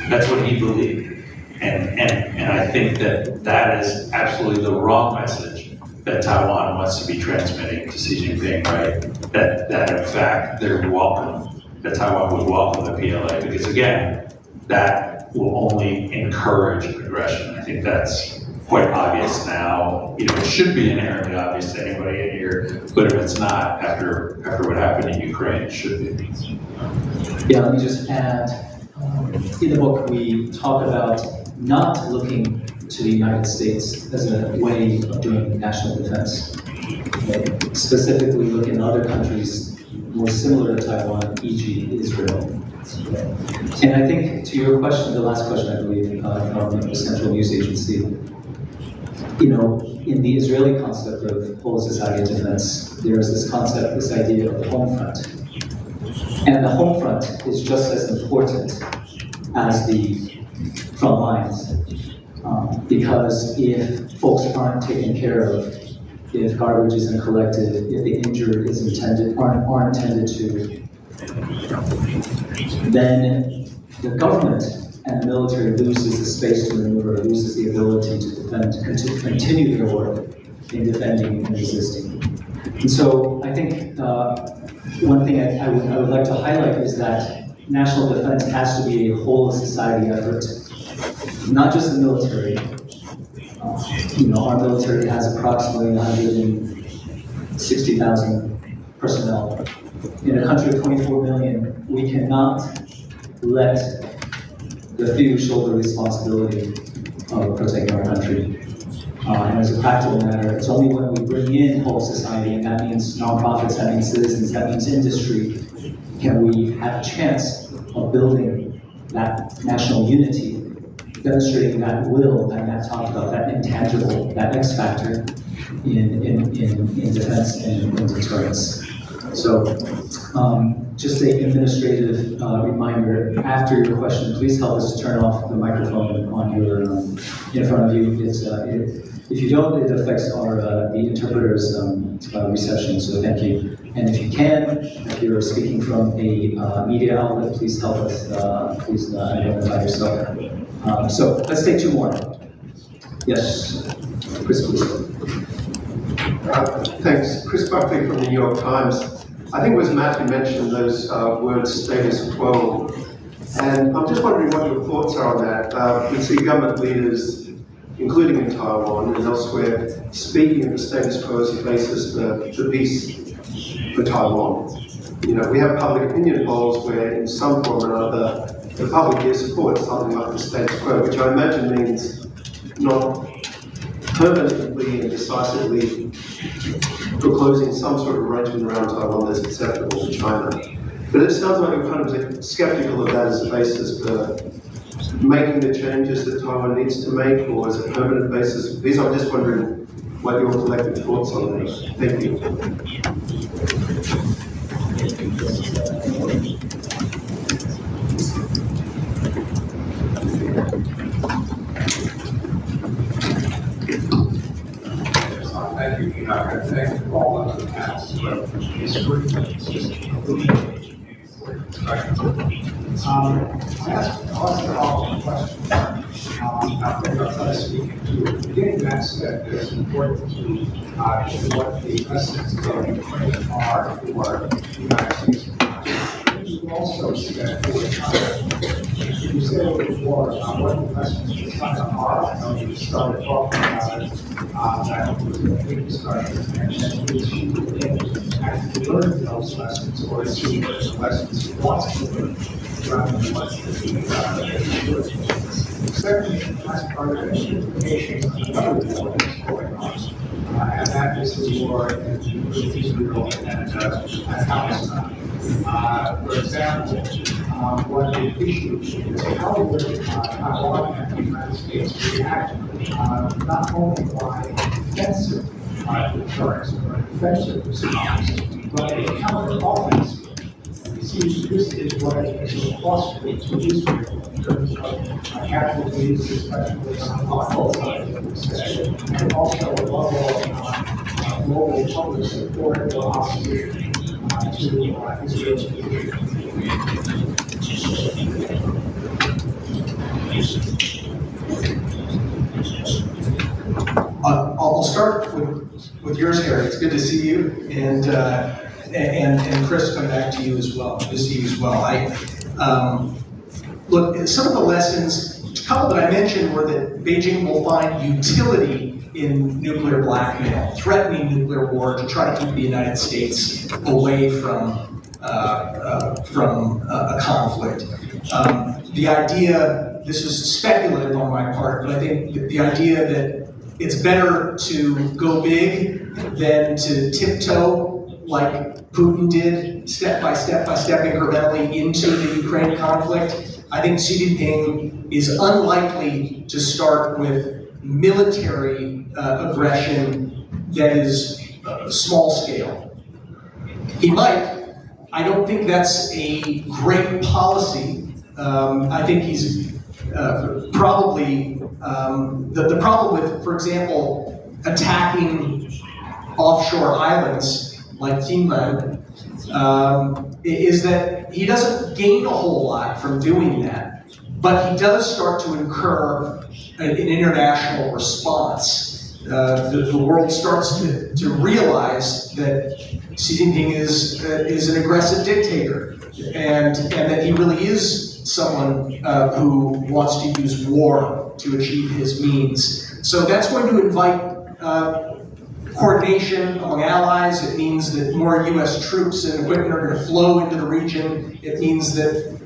That's what he believed. And I think that is absolutely the wrong message that Taiwan wants to be transmitting to Xi Jinping, right? That in fact they're welcome, that Taiwan would welcome the PLA, because again, that will only encourage aggression. I think that's quite obvious now. It should be inherently obvious to anybody in here, but if it's not, after what happened in Ukraine, it should be. Yeah, let me just add, in the book we talk about not looking to the United States as a way of doing national defense. Okay? Specifically looking at other countries more similar to Taiwan, e.g. Israel. Okay? And I think to your question, the last question I believe from the Central News Agency, in the Israeli concept of whole society of defense, there is this concept, this idea of the home front. And the home front is just as important as the front lines. Because if folks aren't taken care of, if garbage isn't collected, if the injured aren't intended to, then the government and the military loses the space to maneuver, loses the ability to defend, to continue their work in defending and resisting. And so I think one thing I would like to highlight is that national defense has to be a whole of society effort. Not just the military. Our military has approximately 160,000 personnel. In a country of 24 million, we cannot let the few shoulder responsibility of protecting our country. And as a practical matter, it's only when we bring in whole society, and that means nonprofits, that means citizens, that means industry, can we have a chance of building that national unity, demonstrating that will that Matt talked about, that intangible, that X factor in defense and in deterrence. So just an administrative reminder, after your question, please help us to turn off the microphone on your, in front of you. If you don't, it affects the interpreter's reception, so thank you. And if you can, if you're speaking from a media outlet, please help us, please identify yourself. So let's take two more. Yes, Chris, please. Thanks. Chris Buckley from the New York Times. I think it was Matt who mentioned those words status quo. And I'm just wondering what your thoughts are on that. We see government leaders, including in Taiwan and elsewhere, speaking of the status quo as a basis for peace for Taiwan. We have public opinion polls where in some form or another, the public here supports something like the status quo, which I imagine means not permanently and decisively proposing some sort of arrangement around Taiwan that's acceptable to China. But it sounds like you're kind of skeptical of that as a basis for making the changes that Taiwan needs to make, or as a permanent basis. Because I'm just wondering what your collective thoughts on that. Thank you. Thank you, Enoch, and thank you all of the panels. It's very I asked a follow-up question. I think I'll try to speak to it. Beginning that said, it's important to what the lessons of Ukraine are for the United States. You also said for China. You said a little more about what the lessons for China are. I know you started talking about it. That was a big discussion. And then is she actually learning those lessons, or is she learning the lessons she wants to learn rather than what Second, the last part of the implications of another war that's going on, and that is the war in Israel and Palestine. For example, one of the issues is how would Taiwan and the United States react not only by defensive deterrence or defensive response, but a counter-offensive. You see, this is what is possible to Israel in terms of casualties, especially on both sides of the say, and also above all global public support or opposition to Israel's position. I'll start with yours, Harry. It's good to see you, and Chris, come back to you as well. Good to see you as well. Look, some of the lessons, a couple that I mentioned were that Beijing will find utility in nuclear blackmail, threatening nuclear war to try to keep the United States away from a conflict. The idea, this is speculative on my part, but I think the idea that it's better to go big than to tiptoe like Putin did, step by step incrementally into the Ukraine conflict. I think Xi Jinping is unlikely to start with military aggression that is small scale. He might. I don't think that's a great policy. I think he's probably, the problem with, for example, attacking offshore islands like Finland is that he doesn't gain a whole lot from doing that, but he does start to incur an international response. The world starts to realize that Xi Jinping is an aggressive dictator, and that he really is someone who wants to use war to achieve his means. So that's going to invite coordination among allies. It means that more U.S. troops and equipment are going to flow into the region. It means that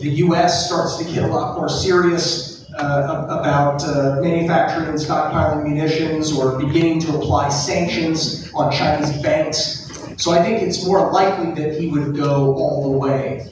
the U.S. starts to get a lot more serious about manufacturing and stockpiling munitions, or beginning to apply sanctions on Chinese banks. So I think it's more likely that he would go all the way.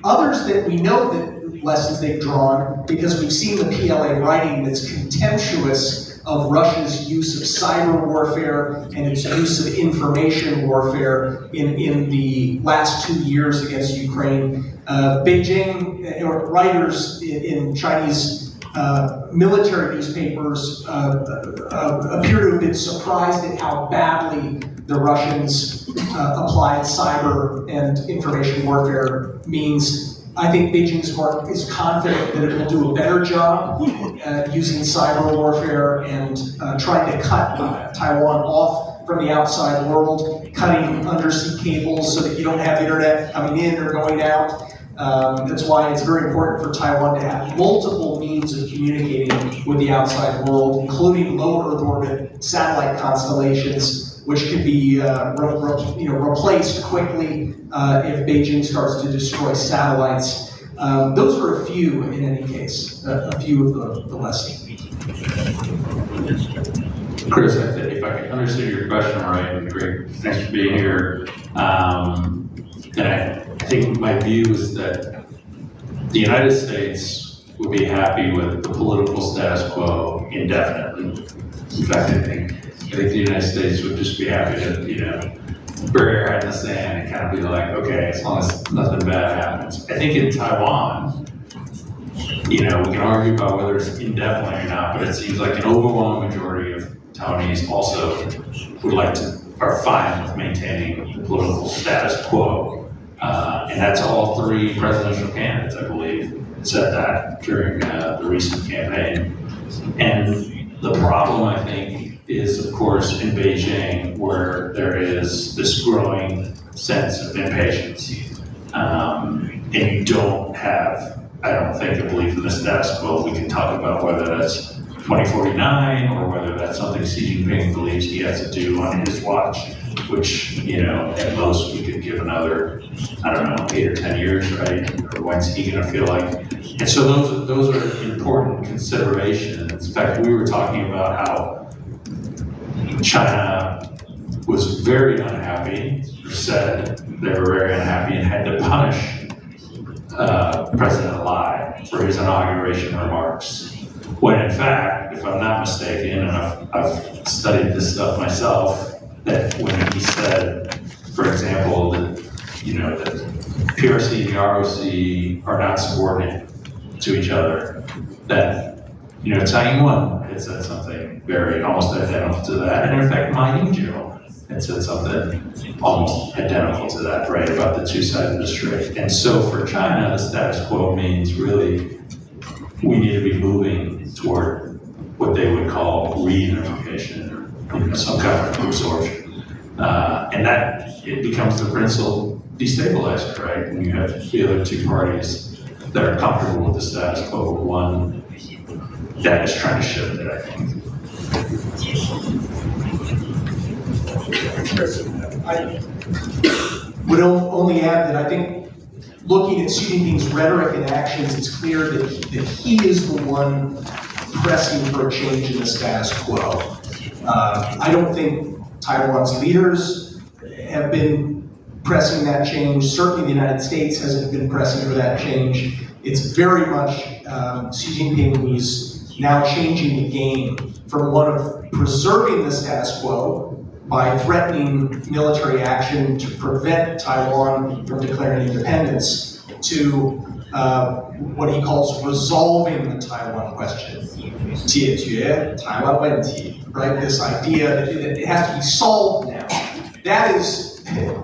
Others that we know that lessons they've drawn, because we've seen the PLA writing that's contemptuous of Russia's use of cyber warfare and its use of information warfare in the last 2 years against Ukraine. Beijing, or writers in Chinese military newspapers appear to have been surprised at how badly the Russians applied cyber and information warfare means. I think Beijing is confident that it will do a better job using cyber warfare and trying to cut Taiwan off from the outside world, cutting undersea cables so that you don't have internet coming in or going out. That's why it's very important for Taiwan to have multiple means of communicating with the outside world, including low Earth orbit satellite constellations, which can be replaced quickly if Beijing starts to destroy satellites. Those are a few, in any case, a few of the lessons. Chris, if I can understand your question right, great, thanks for being here. And I think my view is that the United States would be happy with the political status quo indefinitely. In fact, I think the United States would just be happy to, bury our head in the sand and kind of be like, okay, as long as nothing bad happens. I think in Taiwan, we can argue about whether it's indefinitely or not, but it seems like an overwhelming majority of Taiwanese also would like to, are fine with maintaining the political status quo. And that's all three presidential candidates, I believe, said that during the recent campaign. And the problem, I think, is, of course, in Beijing, where there is this growing sense of impatience. And you don't have, I don't think, a belief in the status quo. We can talk about whether that's 2049 or whether that's something Xi Jinping believes he has to do on his watch, which, you know, at most we could give another, I don't know, 8 or 10 years, right? Or when's he gonna feel like? And so those are important considerations. In fact, we were talking about how China was very unhappy, or said they were very unhappy, and had to punish President Lai for his inauguration remarks. When in fact, if I'm not mistaken, and I've studied this stuff myself, that when he said, for example, that, you know, that PRC and the ROC are not subordinate to each other, that, you know, Tsai Ing-wen had said something very almost identical to that, and in fact, Ma Ying-jeou had said something almost identical to that, right, about the two sides of the strait. And so for China, the status quo means really we need to be moving toward what they would call reunification, or, you know, some kind of absorption. And that, it becomes the principal destabilizer, right? When you have the other two parties that are comfortable with the status quo, one that is trying to shift it, I think. I would only add that I think looking at Xi Jinping's rhetoric and actions, it's clear that he is the one pressing for a change in the status quo. I don't think Taiwan's leaders have been pressing that change. Certainly the United States hasn't been pressing for that change. It's very much Xi Jinping who's now changing the game from one of preserving the status quo by threatening military action to prevent Taiwan from declaring independence, to what he calls resolving the Taiwan question. 解决台湾问题, right? This idea that it has to be solved now.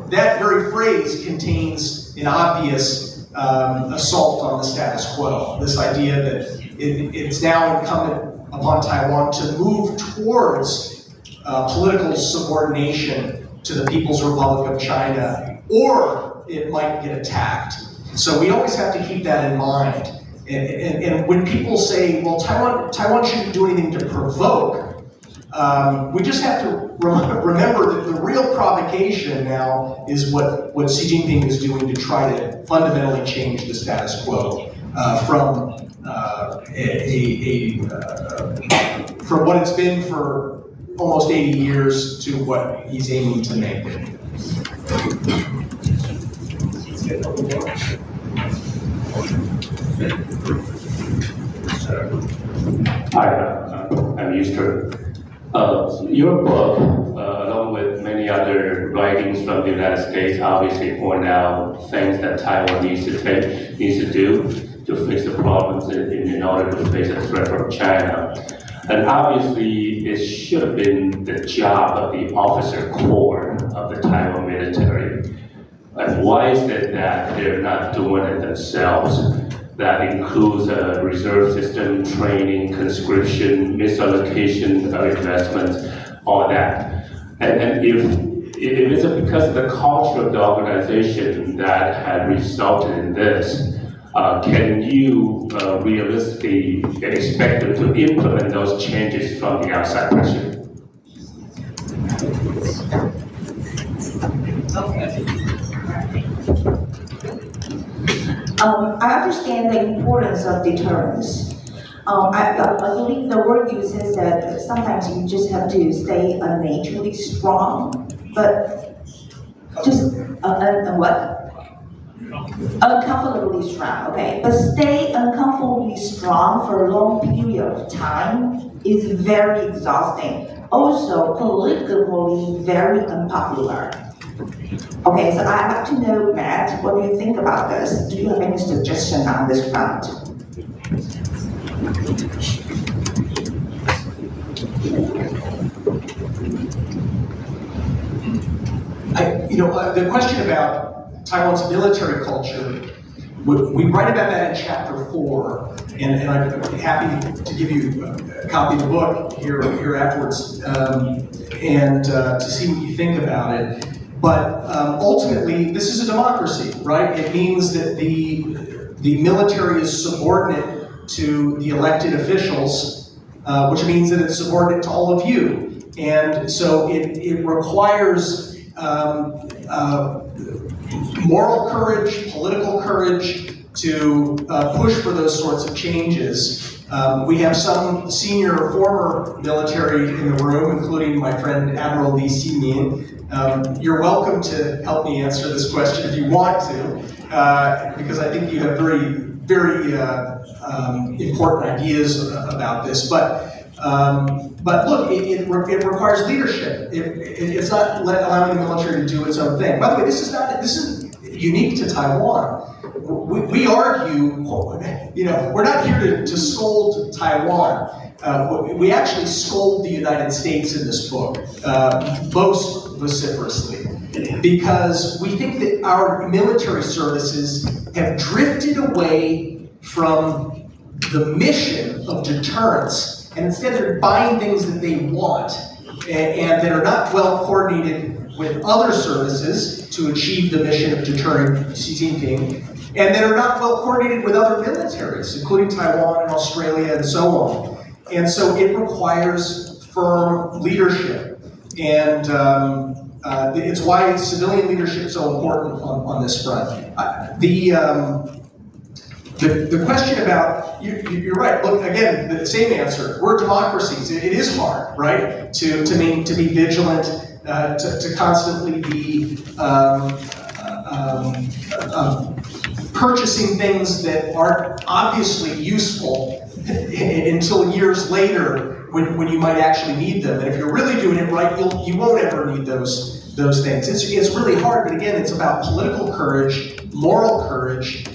That very phrase contains an obvious assault on the status quo. This idea that it's now incumbent upon Taiwan to move towards political subordination to the People's Republic of China, or it might get attacked. So we always have to keep that in mind. And when people say, well, Taiwan shouldn't do anything to provoke, we just have to remember that the real provocation now is what Xi Jinping is doing to try to fundamentally change the status quo from from what it's been for almost 80 years to what he's aiming to make it. Hi, I'm Easter. Your book, along with many other writings from the United States, obviously point out things that Taiwan needs to do to fix the problems in order to face the threat from China. And obviously, it should have been the job of the officer corps of the Taiwan military. And why is it that they're not doing it themselves? That includes a reserve system, training, conscription, misallocation of investments, all that. And if it's because of the culture of the organization that had resulted in this, can you realistically expect them to implement those changes from the outside pressure? I understand the importance of deterrence. I believe the word used is that sometimes you just have to stay unnaturally strong, but just what? Uncomfortably strong, okay. But stay uncomfortably strong for a long period of time is very exhausting. Also, politically very unpopular. Okay, so I'd like to know, Matt, what do you think about this? Do you have any suggestion on this front? The question about Taiwan's military culture, we write about that in chapter 4, and I'm happy to give you a copy of the book here afterwards, and to see what you think about it. But ultimately, this is a democracy, right? It means that the military is subordinate to the elected officials, which means that it's subordinate to all of you. And so it requires moral courage, political courage to push for those sorts of changes. We have some senior former military in the room, including my friend Admiral Li Ximin. You're welcome to help me answer this question if you want to, because I think you have very, very important ideas about this. But look, it requires leadership. It's not allowing the military to do its own thing. By the way, this isn't unique to Taiwan. We argue, we're not here to scold Taiwan. We actually scold the United States in this book, most vociferously, because we think that our military services have drifted away from the mission of deterrence, and instead they're buying things that they want, and that are not well coordinated with other services to achieve the mission of deterring Xi Jinping, and that are not well coordinated with other militaries, including Taiwan and Australia and so on. And so it requires firm leadership. And it's why civilian leadership is so important on this front. The question about, you're right, look, again, the same answer. We're democracies. It is hard, right, to be vigilant, to constantly be purchasing things that aren't obviously useful until years later when you might actually need them. And if you're really doing it right, you won't ever need those things. It's really hard, but again, it's about political courage, moral courage.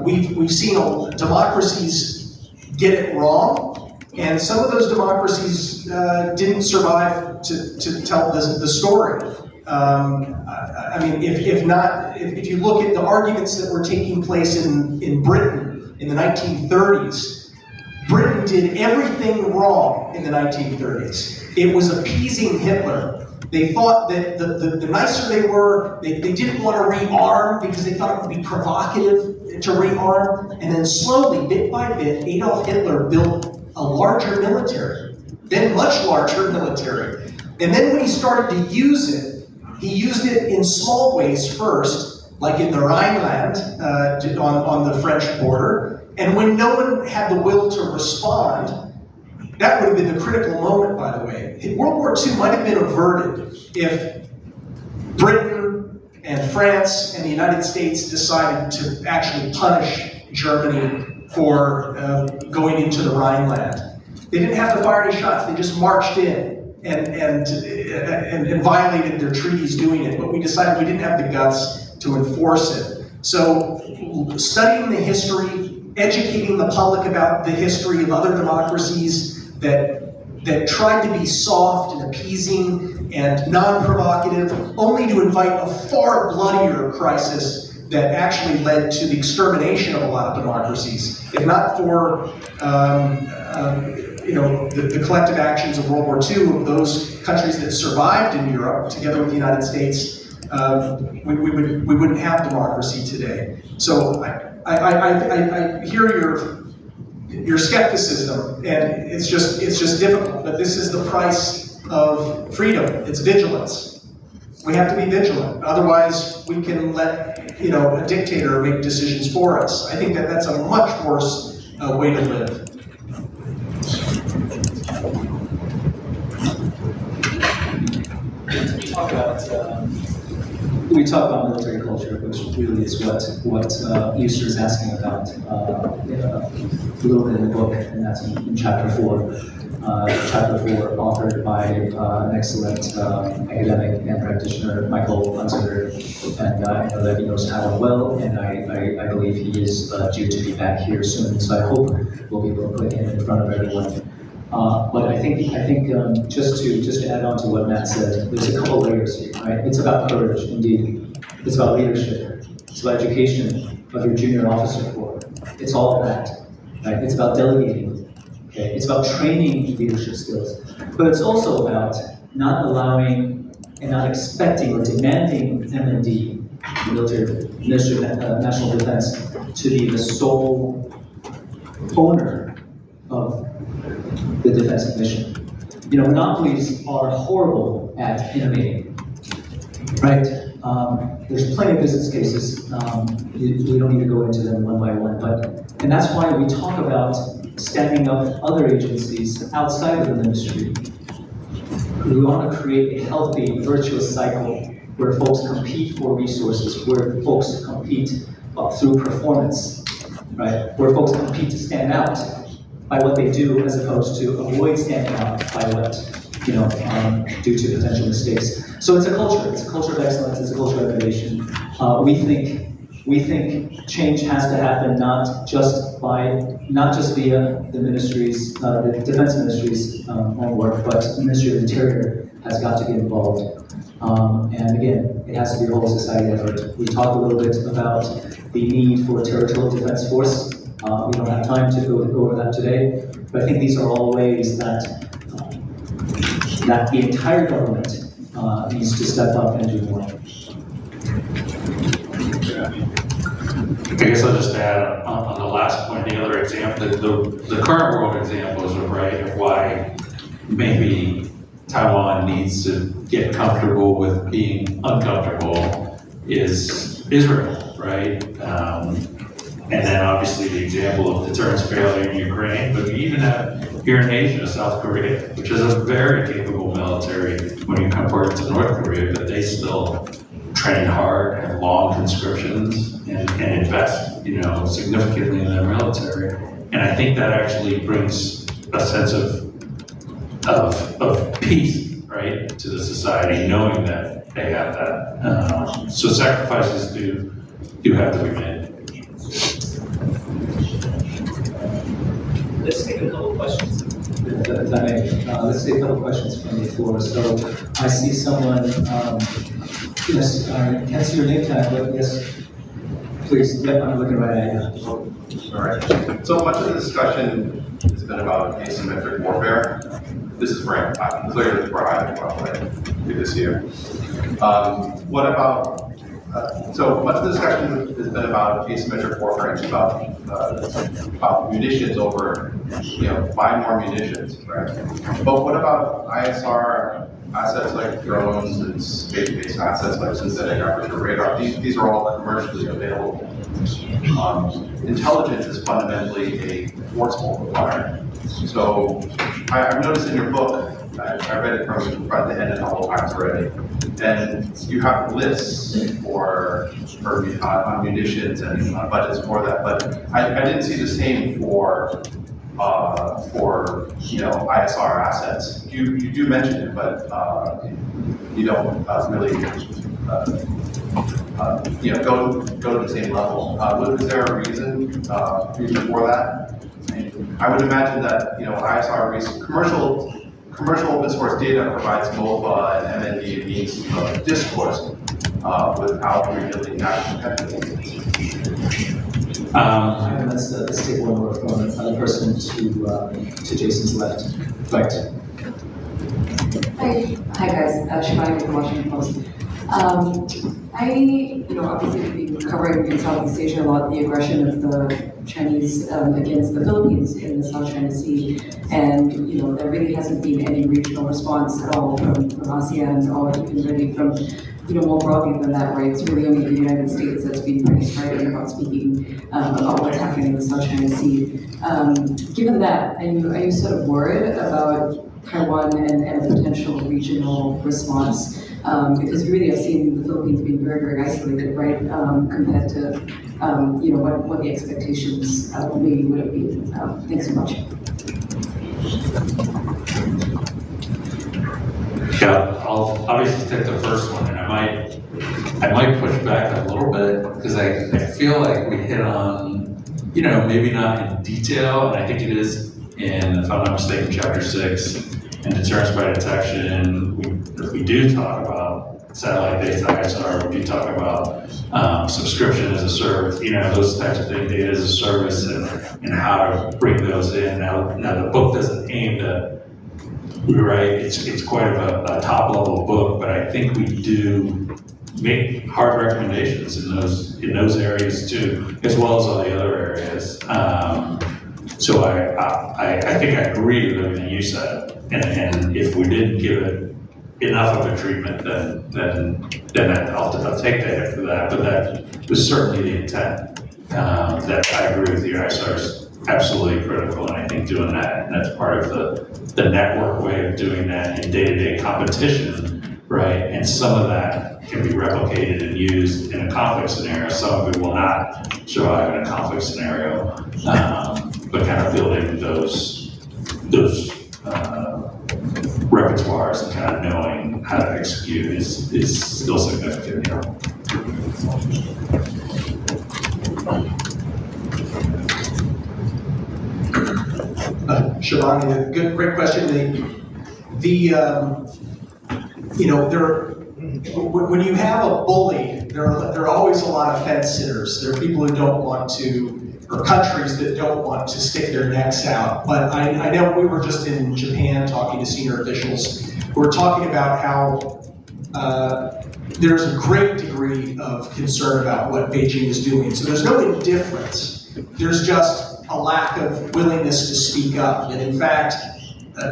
We've seen democracies get it wrong, and some of those democracies didn't survive to tell the story. I mean, if you look at the arguments that were taking place in Britain in the 1930s, Britain did everything wrong in the 1930s. It was appeasing Hitler. They thought that the nicer they were, they didn't want to rearm because they thought it would be provocative to rearm. And then slowly, bit by bit, Adolf Hitler built a larger military, then much larger military. And then when he started to use it, he used it in small ways first, like in the Rhineland, on the French border. And when no one had the will to respond, that would have been the critical moment, by the way. World War II might have been averted if Britain and France and the United States decided to actually punish Germany for going into the Rhineland. They didn't have to fire any shots, they just marched in and violated their treaties doing it, but we decided we didn't have the guts to enforce it. So studying the history, educating the public about the history of other democracies that tried to be soft and appeasing and non-provocative, only to invite a far bloodier crisis that actually led to the extermination of a lot of democracies. If not for the collective actions of World War II of those countries that survived in Europe, together with the United States, we wouldn't have democracy today. So I hear your skepticism, and it's just difficult. But this is the price of freedom. It's vigilance. We have to be vigilant. Otherwise, we can let a dictator make decisions for us. I think that's a much worse way to live. We talk about military culture, which really is what Easter is asking about a little bit in the book, and that's in chapter 4. Chapter 4, authored by an excellent academic and practitioner, Michael Pottinger, and I know that he knows Taiwan well, and I believe he is due to be back here soon, so I hope we'll be able to put him in front of everyone. But I think just to add on to what Matt said, there's a couple layers here, right? It's about courage, indeed. It's about leadership. It's about education of your junior officer corps. It's all of that, right? It's about delegating. Okay? It's about training leadership skills. But it's also about not allowing and not expecting or demanding MND, Military Ministry of National Defense, to be the sole owner of the defense mission. You know, monopolies are horrible at innovating, right? There's plenty of business cases. We don't need to go into them one by one, and that's why we talk about standing up other agencies outside of the ministry. We want to create a healthy, virtuous cycle where folks compete for resources, where folks compete through performance, right? Where folks compete to stand out by what they do, as opposed to avoid standing out by what, due to potential mistakes. So it's a culture. It's a culture of excellence. It's a culture of innovation. We think change has to happen not just via the ministries, the defense ministries' own work, but the Ministry of Interior has got to get involved. And again, it has to be a whole society effort. We talked a little bit about the need for a territorial defense force. We don't have time to go over that today, but I think these are all ways that that the entire government needs to step up and do more. I guess I'll just add on the last point, the other example, the current world examples are right of why maybe Taiwan needs to get comfortable with being uncomfortable is Israel, right? And then obviously the example of deterrence failure in Ukraine, but we even have here in Asia, South Korea, which is a very capable military when you compare it to North Korea, but they still train hard, have long conscriptions, and invest, significantly in their military. And I think that actually brings a sense of peace, right, to the society, knowing that they have that. So sacrifices do have to be made. Let's take a couple questions. If I may, let's take a couple questions from the floor. So I see someone, yes, I can't see your name tag, but yes, please, I'm looking right at you. All right. So much of the discussion has been about asymmetric warfare. This is Frank. I'm clearly where I'm from. Good to see you. What about, so much of the discussion has been about asymmetric warfare. It's about munitions over, buy more munitions, right? But what about ISR assets like drones and space-based assets like synthetic aperture radar? These are all commercially available. Intelligence is fundamentally a force multiplier. So I've noticed in your book, I read it from front to end a couple of times already, and you have lists for munitions and budgets for that, but I didn't see the same for ISR assets. You do mention it, but you don't really go to the same level. Was there a reason for that? I would imagine that ISR commercial open source data provides MOFA and MND and means of discourse without revealing national technical. Let's take one more from another person to Jason's left. Right. Hi guys, Shivani from the Washington Post. Obviously we've been covering in Southeast Asia a lot the aggression of the Chinese against the Philippines in the South China Sea, and there really hasn't been any regional response at all from ASEAN or even really from more broadly than that, right? It's really only the United States that's been pretty strident about speaking about what's happening in the South China Sea. Given that, are you sort of worried about Taiwan and a potential regional response? Because really I've seen the Philippines being very, very isolated, right, compared to, what the expectations maybe would have been. Thanks so much. Yeah, I'll obviously take the first one, and I might push back a little bit, because I feel like we hit on, maybe not in detail, and I think it is in, if I'm not mistaken, chapter 6, and deterrence by detection. If we do talk about satellite-based ISR, we do talk about subscription as a service, those types of things, data as a service, and how to bring those in. Now the book doesn't aim to, right, it's quite a top-level book, but I think we do make hard recommendations in those areas too, as well as all the other areas. So I think I agree with everything you said, and if we didn't give it enough of a treatment, then I'll take the hit for that. But that was certainly the intent. That I agree with you. ISR is absolutely critical, and I think doing that, and that's part of the network way of doing that in day-to-day competition, right? And some of that can be replicated and used in a conflict scenario. Some of it will not survive in a conflict scenario, but kind of building those repertoires and kind of knowing how to execute is still significant here. Shivani, great question. When you have a bully, there are always a lot of fence sitters. There are people who don't want to, or countries that don't want to stick their necks out. But I know we were just in Japan talking to senior officials who were talking about how there's a great degree of concern about what Beijing is doing. So there's no indifference. There's just a lack of willingness to speak up. And in fact,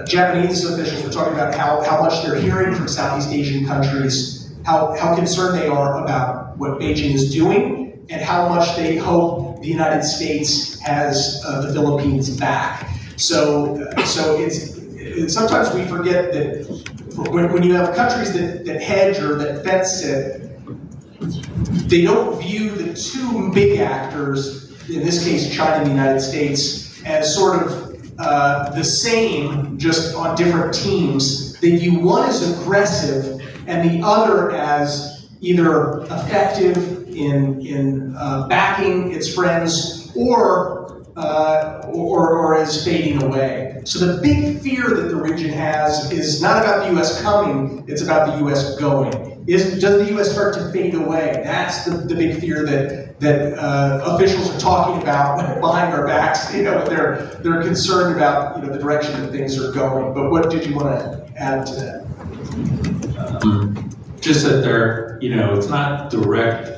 Japanese officials were talking about how much they're hearing from Southeast Asian countries, how concerned they are about what Beijing is doing, and how much they hope the United States has the Philippines back. So it's sometimes we forget that when you have countries that hedge or that fence sit, they don't view the two big actors, in this case China and the United States, as sort of the same, just on different teams. They view one as aggressive and the other as either effective in backing its friends or as fading away. So the big fear that the region has is not about the U.S. coming, it's about the U.S. going. Does the U.S. start to fade away? That's the big fear that officials are talking about behind our backs. They're concerned about the direction that things are going. But what did you want to add to that? Just that it's not direct.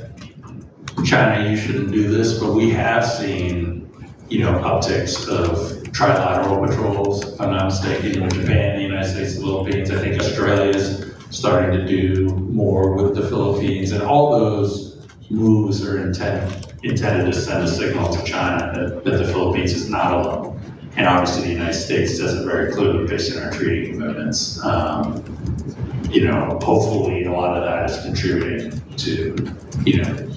China, you shouldn't do this, but we have seen, upticks of trilateral patrols, if I'm not mistaken, in Japan, the United States, the Philippines. I think Australia is starting to do more with the Philippines, and all those moves are intended to send a signal to China that the Philippines is not alone. And obviously the United States does it very clearly based on our treaty commitments. Hopefully a lot of that is contributing to,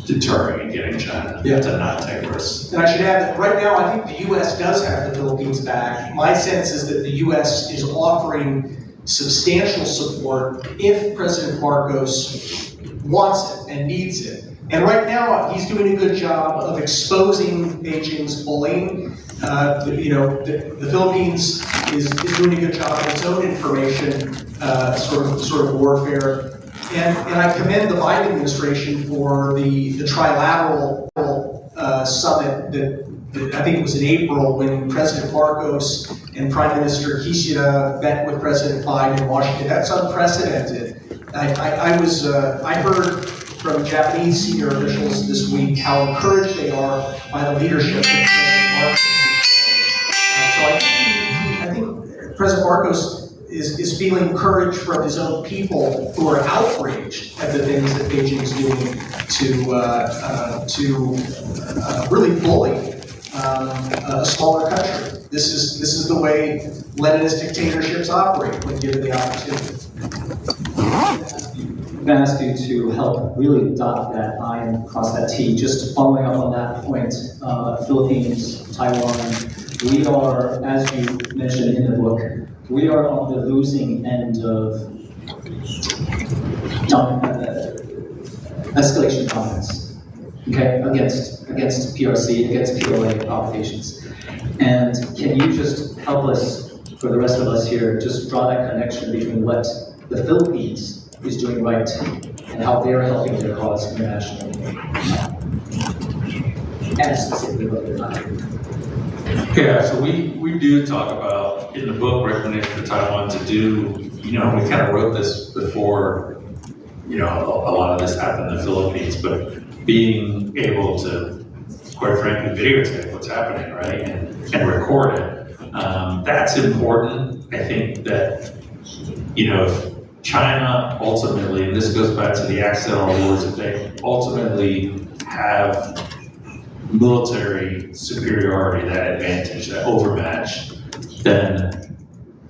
deterring and getting China to not take risks. And I should add that right now, I think the U.S. does have the Philippines back. My sense is that the U.S. is offering substantial support if President Marcos wants it and needs it. And right now, he's doing a good job of exposing Beijing's bullying. The Philippines is doing a good job of its own information sort of warfare. And I commend the Biden administration for the trilateral summit that I think it was in April when President Marcos and Prime Minister Kishida met with President Biden in Washington. That's unprecedented. I heard from Japanese senior officials this week how encouraged they are by the leadership of President Marcos. So I think President Marcos is feeling encouraged from his own people who are outraged at the things that Beijing is doing to really bully a smaller country. This is the way Leninist dictatorships operate when given the opportunity. I'm going to ask you to help really dot that I and cross that T. Just following up on that point, Philippines, Taiwan, we are, as you mentioned in the book, we are on the losing end of escalation dominance. okay, against PRC, against PLA obligations. And can you just help us, for the rest of us here, just draw that connection between what the Philippines is doing right and how they're helping their cause internationally, and specifically what they're not doing? Yeah, so we do talk about, in the book, Recommendation for Taiwan to do, we kind of wrote this before, a lot of this happened in the Philippines, but being able to, quite frankly, videotape what's happening, right, and record it, that's important. I think that, if China ultimately, and this goes back to the accidental wars, if they ultimately have military superiority, that advantage, that overmatch, then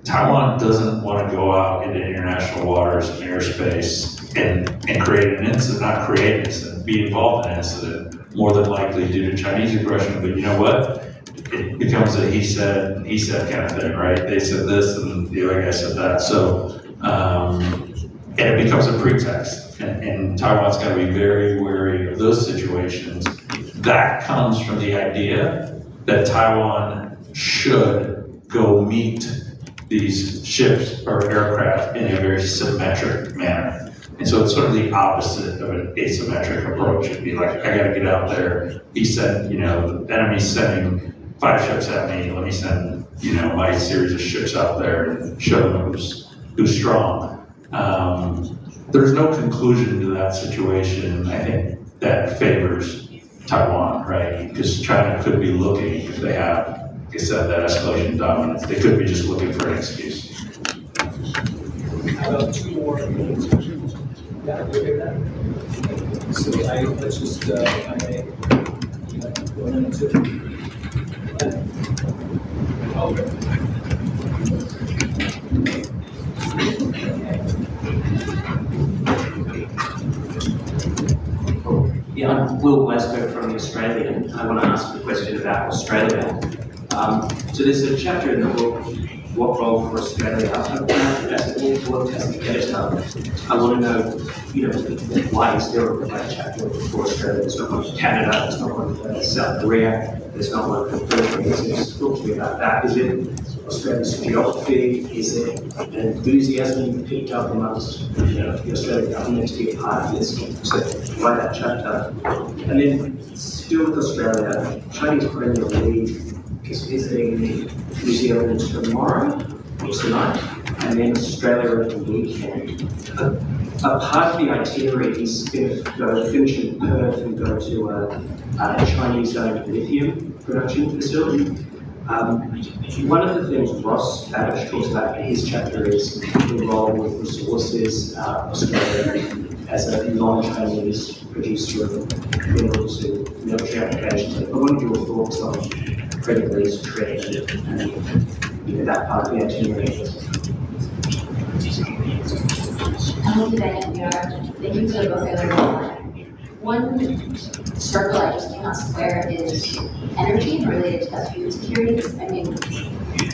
Taiwan doesn't want to go out into international waters and airspace and create an incident, not create an incident, be involved in an incident, more than likely due to Chinese aggression. But you know what? It becomes a he said kind of thing, right? They said this and the other guy said that. So, and it becomes a pretext. And Taiwan's got to be very wary of those situations. That comes from the idea that Taiwan should go meet these ships or aircraft in a very symmetric manner. And so it's sort of the opposite of an asymmetric approach. It'd be like, I gotta get out there. He said, the enemy's sending 5 ships at me. Let me send, my series of ships out there and show them who's strong. There's no conclusion to that situation, I think, that favors Taiwan, right? Because China could be looking, if they have, like I said, that escalation dominance, they could be just looking for an excuse. How about 2 more minutes? Yeah, we'll hear that. So let's just, if I may, 1 and 2. Yeah, I'm Will Glasgow from The Australian. I want to ask a question about Australia. So there's a chapter in the book, What Role for Australia? As an author, as an editor, I want to know, why is there a chapter for Australia? There's not one for Canada, there's not one for South Korea, there's not one for the Philippines. Talk to me about that. Is it Australia's geography? Is it an enthusiasm picked up amongst the Australian government to be a part of this? So why that chapter? And then still with Australia, Chinese Premier League is visiting New Zealand tomorrow or tonight, and then Australia over the weekend. A part of the itinerary is going to go finish in Perth and go to a Chinese-owned lithium production facility. One of the things Ross Babish talks about in his chapter is the role with resources, Australia as a non-Chinese producer of minerals and military applications. I wanted your thoughts on credit-based trade and that part of the itinerary. Thank you for the book. I learned a lot. One circle I just cannot square is energy related to food security. I mean,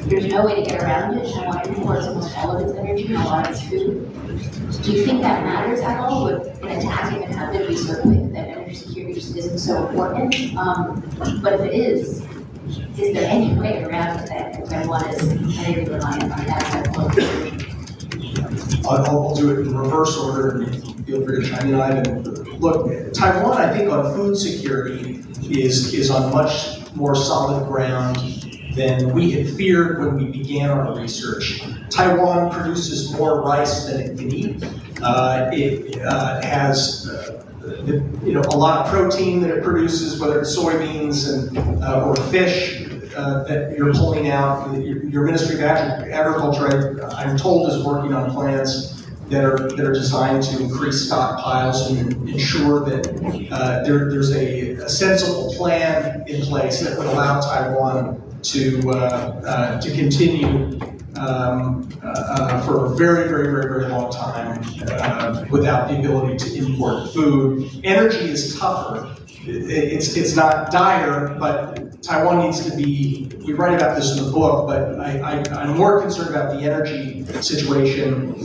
there's no way to get around it. Taiwan imports almost all of its energy and a lot of its food. Do you think that matters at all? Would an attack even happen if we circulate that energy security just isn't so important? But if it is there any way around that Taiwan is highly reliant on that type of I'll do it in reverse order, and feel free to chime in, Ivan. Look, Taiwan, I think, on food security is on much more solid ground than we had feared when we began our research. Taiwan produces more rice than it can eat. It has a lot of protein that it produces, whether it's soybeans or fish that you're pulling out. Your Ministry of Agriculture, I'm told, is working on plans that are designed to increase stockpiles and ensure that there's a sensible plan in place that would allow Taiwan to continue for a very, very, very, very long time without the ability to import food. Energy is tougher it's not dire, but Taiwan needs to be, we write about this in the book, but I'm more concerned about the energy situation.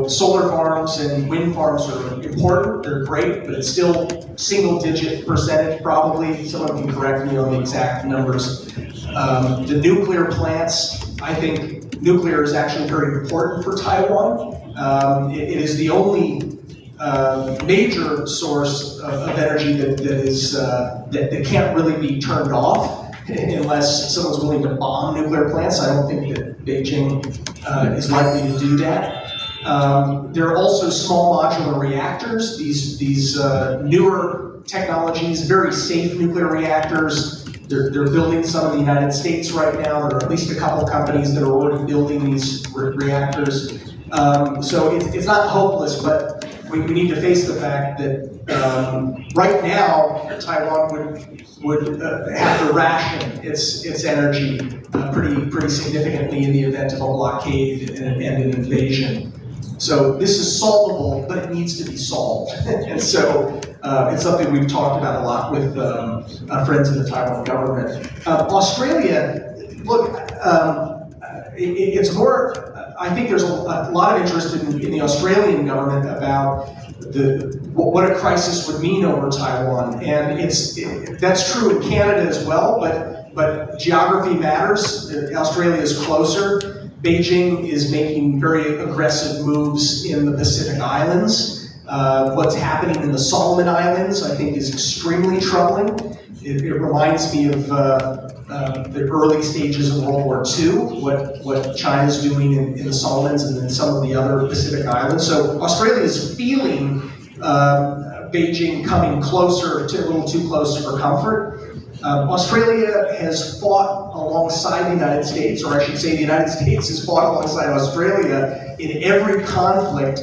Solar farms and wind farms are important, they're great, but it's still single-digit percentage probably. Someone can correct me on the exact numbers. The nuclear plants, I think nuclear is actually very important for Taiwan. It is the only major source of energy that can't really be turned off unless someone's willing to bomb nuclear plants. I don't think that Beijing is likely to do that. There are also small modular reactors, these newer technologies, very safe nuclear reactors. They're building some in the United States right now. There are at least a couple companies that are already building these reactors. So it's not hopeless, but we need to face the fact that right now Taiwan would have to ration its energy pretty significantly in the event of a blockade and an invasion. So this is solvable, but it needs to be solved. And so it's something we've talked about a lot with friends in the Taiwan government. Australia, look, it's more, I think there's a lot of interest in the Australian government about what a crisis would mean over Taiwan. And that's true in Canada as well, but geography matters. Australia is closer. Beijing is making very aggressive moves in the Pacific Islands. What's happening in the Solomon Islands, I think, is extremely troubling. It reminds me of the early stages of World War II, what China's doing in the Solomons and in some of the other Pacific Islands. So Australia is feeling Beijing coming closer, a little too close for comfort. Australia has fought alongside the United States, or I should say the United States has fought alongside Australia in every conflict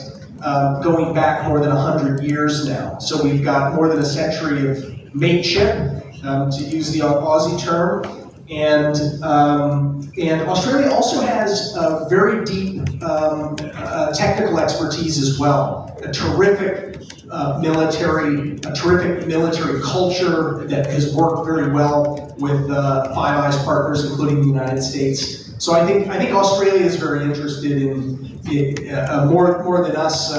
going back more than 100 years now. So we've got more than a century of mateship, to use the Aussie term, and Australia also has a very deep technical expertise as well. A terrific military culture that has worked very well with Five Eyes partners, including the United States. So I think Australia is very interested in more than us,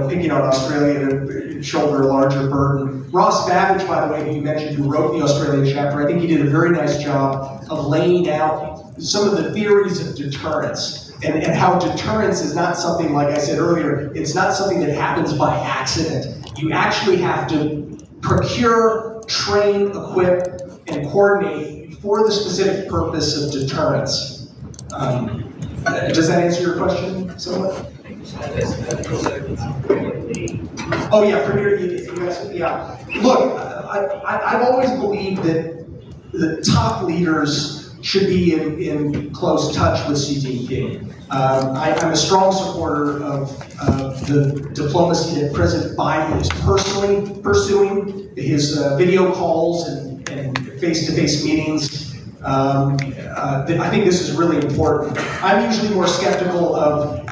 picking on Australia to shoulder a larger burden. Ross Babbage, by the way, who you mentioned, who wrote the Australian chapter, I think he did a very nice job of laying out some of the theories of deterrence. And how deterrence is not something, like I said earlier, it's not something that happens by accident. You actually have to procure, train, equip, and coordinate for the specific purpose of deterrence. Does that answer your question somewhat? Oh yeah, Premier, yeah. Look, I've always believed that the top leaders should be in close touch with Xi Jinping. I'm a strong supporter of the diplomacy that President Biden is personally pursuing, his video calls and face-to-face meetings. I think this is really important. I'm usually more skeptical of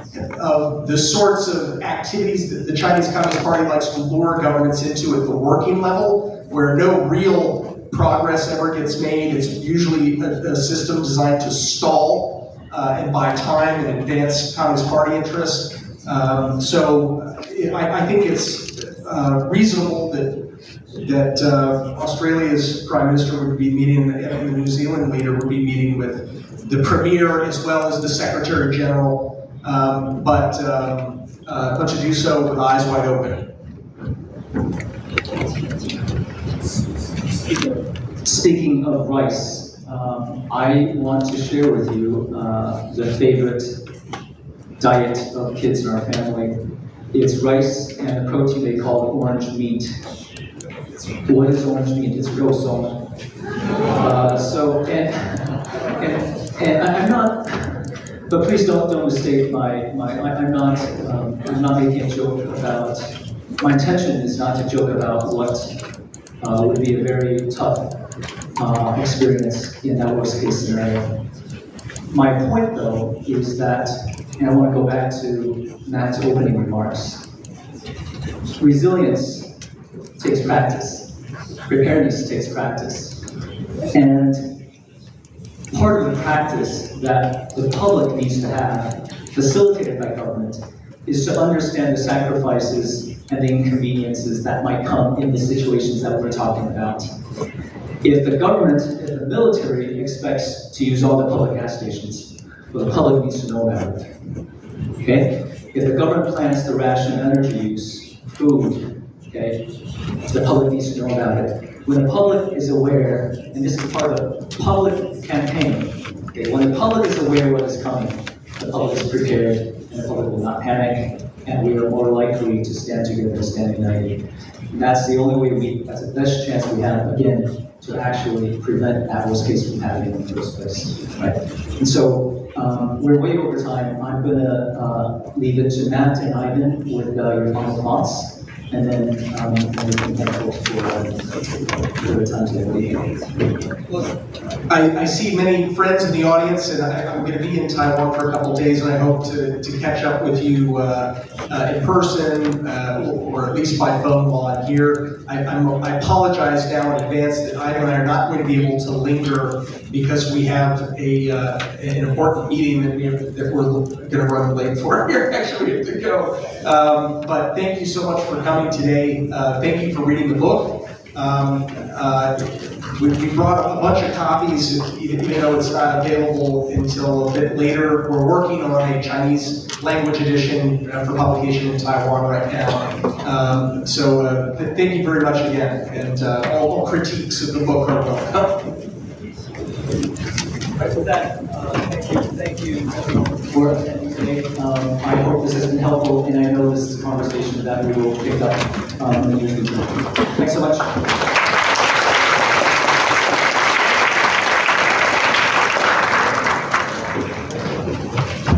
the sorts of activities that the Chinese Communist Party likes to lure governments into at the working level, where no real progress ever gets made. It's usually a system designed to stall and buy time and advance Communist Party interests. So I think it's reasonable that Australia's Prime Minister would be meeting, and the New Zealand leader would be meeting with the Premier as well as the Secretary General, but to do so with eyes wide open. Speaking of rice, I want to share with you the favorite diet of kids in our family. It's rice and a protein they call orange meat. What is orange meat? It's rosong. And I'm not, but please don't mistake I'm not making a joke about, my intention is not to joke about what would be a very tough experience in that worst case scenario. My point though is that, and I want to go back to Matt's opening remarks, resilience takes practice. Preparedness takes practice. And part of the practice that the public needs to have, facilitated by government, is to understand the sacrifices and the inconveniences that might come in the situations that we're talking about. If the government, if the military expects to use all the public gas stations, well, the public needs to know about it. Okay? If the government plans to ration energy use, food, okay, the public needs to know about it. When the public is aware, and this is part of the public campaign, okay, when the public is aware of what is coming, the public is prepared, and the public will not panic, and we are more likely to stand together and stand united. And that's the only way that's the best chance we have, again, to actually prevent that worst case from happening in the first place, right? And so, we're way over time. I'm gonna leave it to Matt and Ivan with your final thoughts. And then we can thank folks for the time today. Well, I see many friends in the audience, and I'm going to be in Taiwan for a couple of days, and I hope to catch up with you in person or at least by phone while I'm here. I apologize now in advance that Ivan and I are not going to be able to linger because we have an important meeting that we're going to run late for here. Actually, we have to go. But thank you so much for coming today. Thank you for reading the book. We brought a bunch of copies, even though it's not available until a bit later. We're working on a Chinese language edition for publication in Taiwan right now. So thank you very much again, and all critiques of the book are welcome. Right, with that, thank you for attending today. I hope this has been helpful, and I know this is a conversation that we will pick up in the near future. Thanks so much.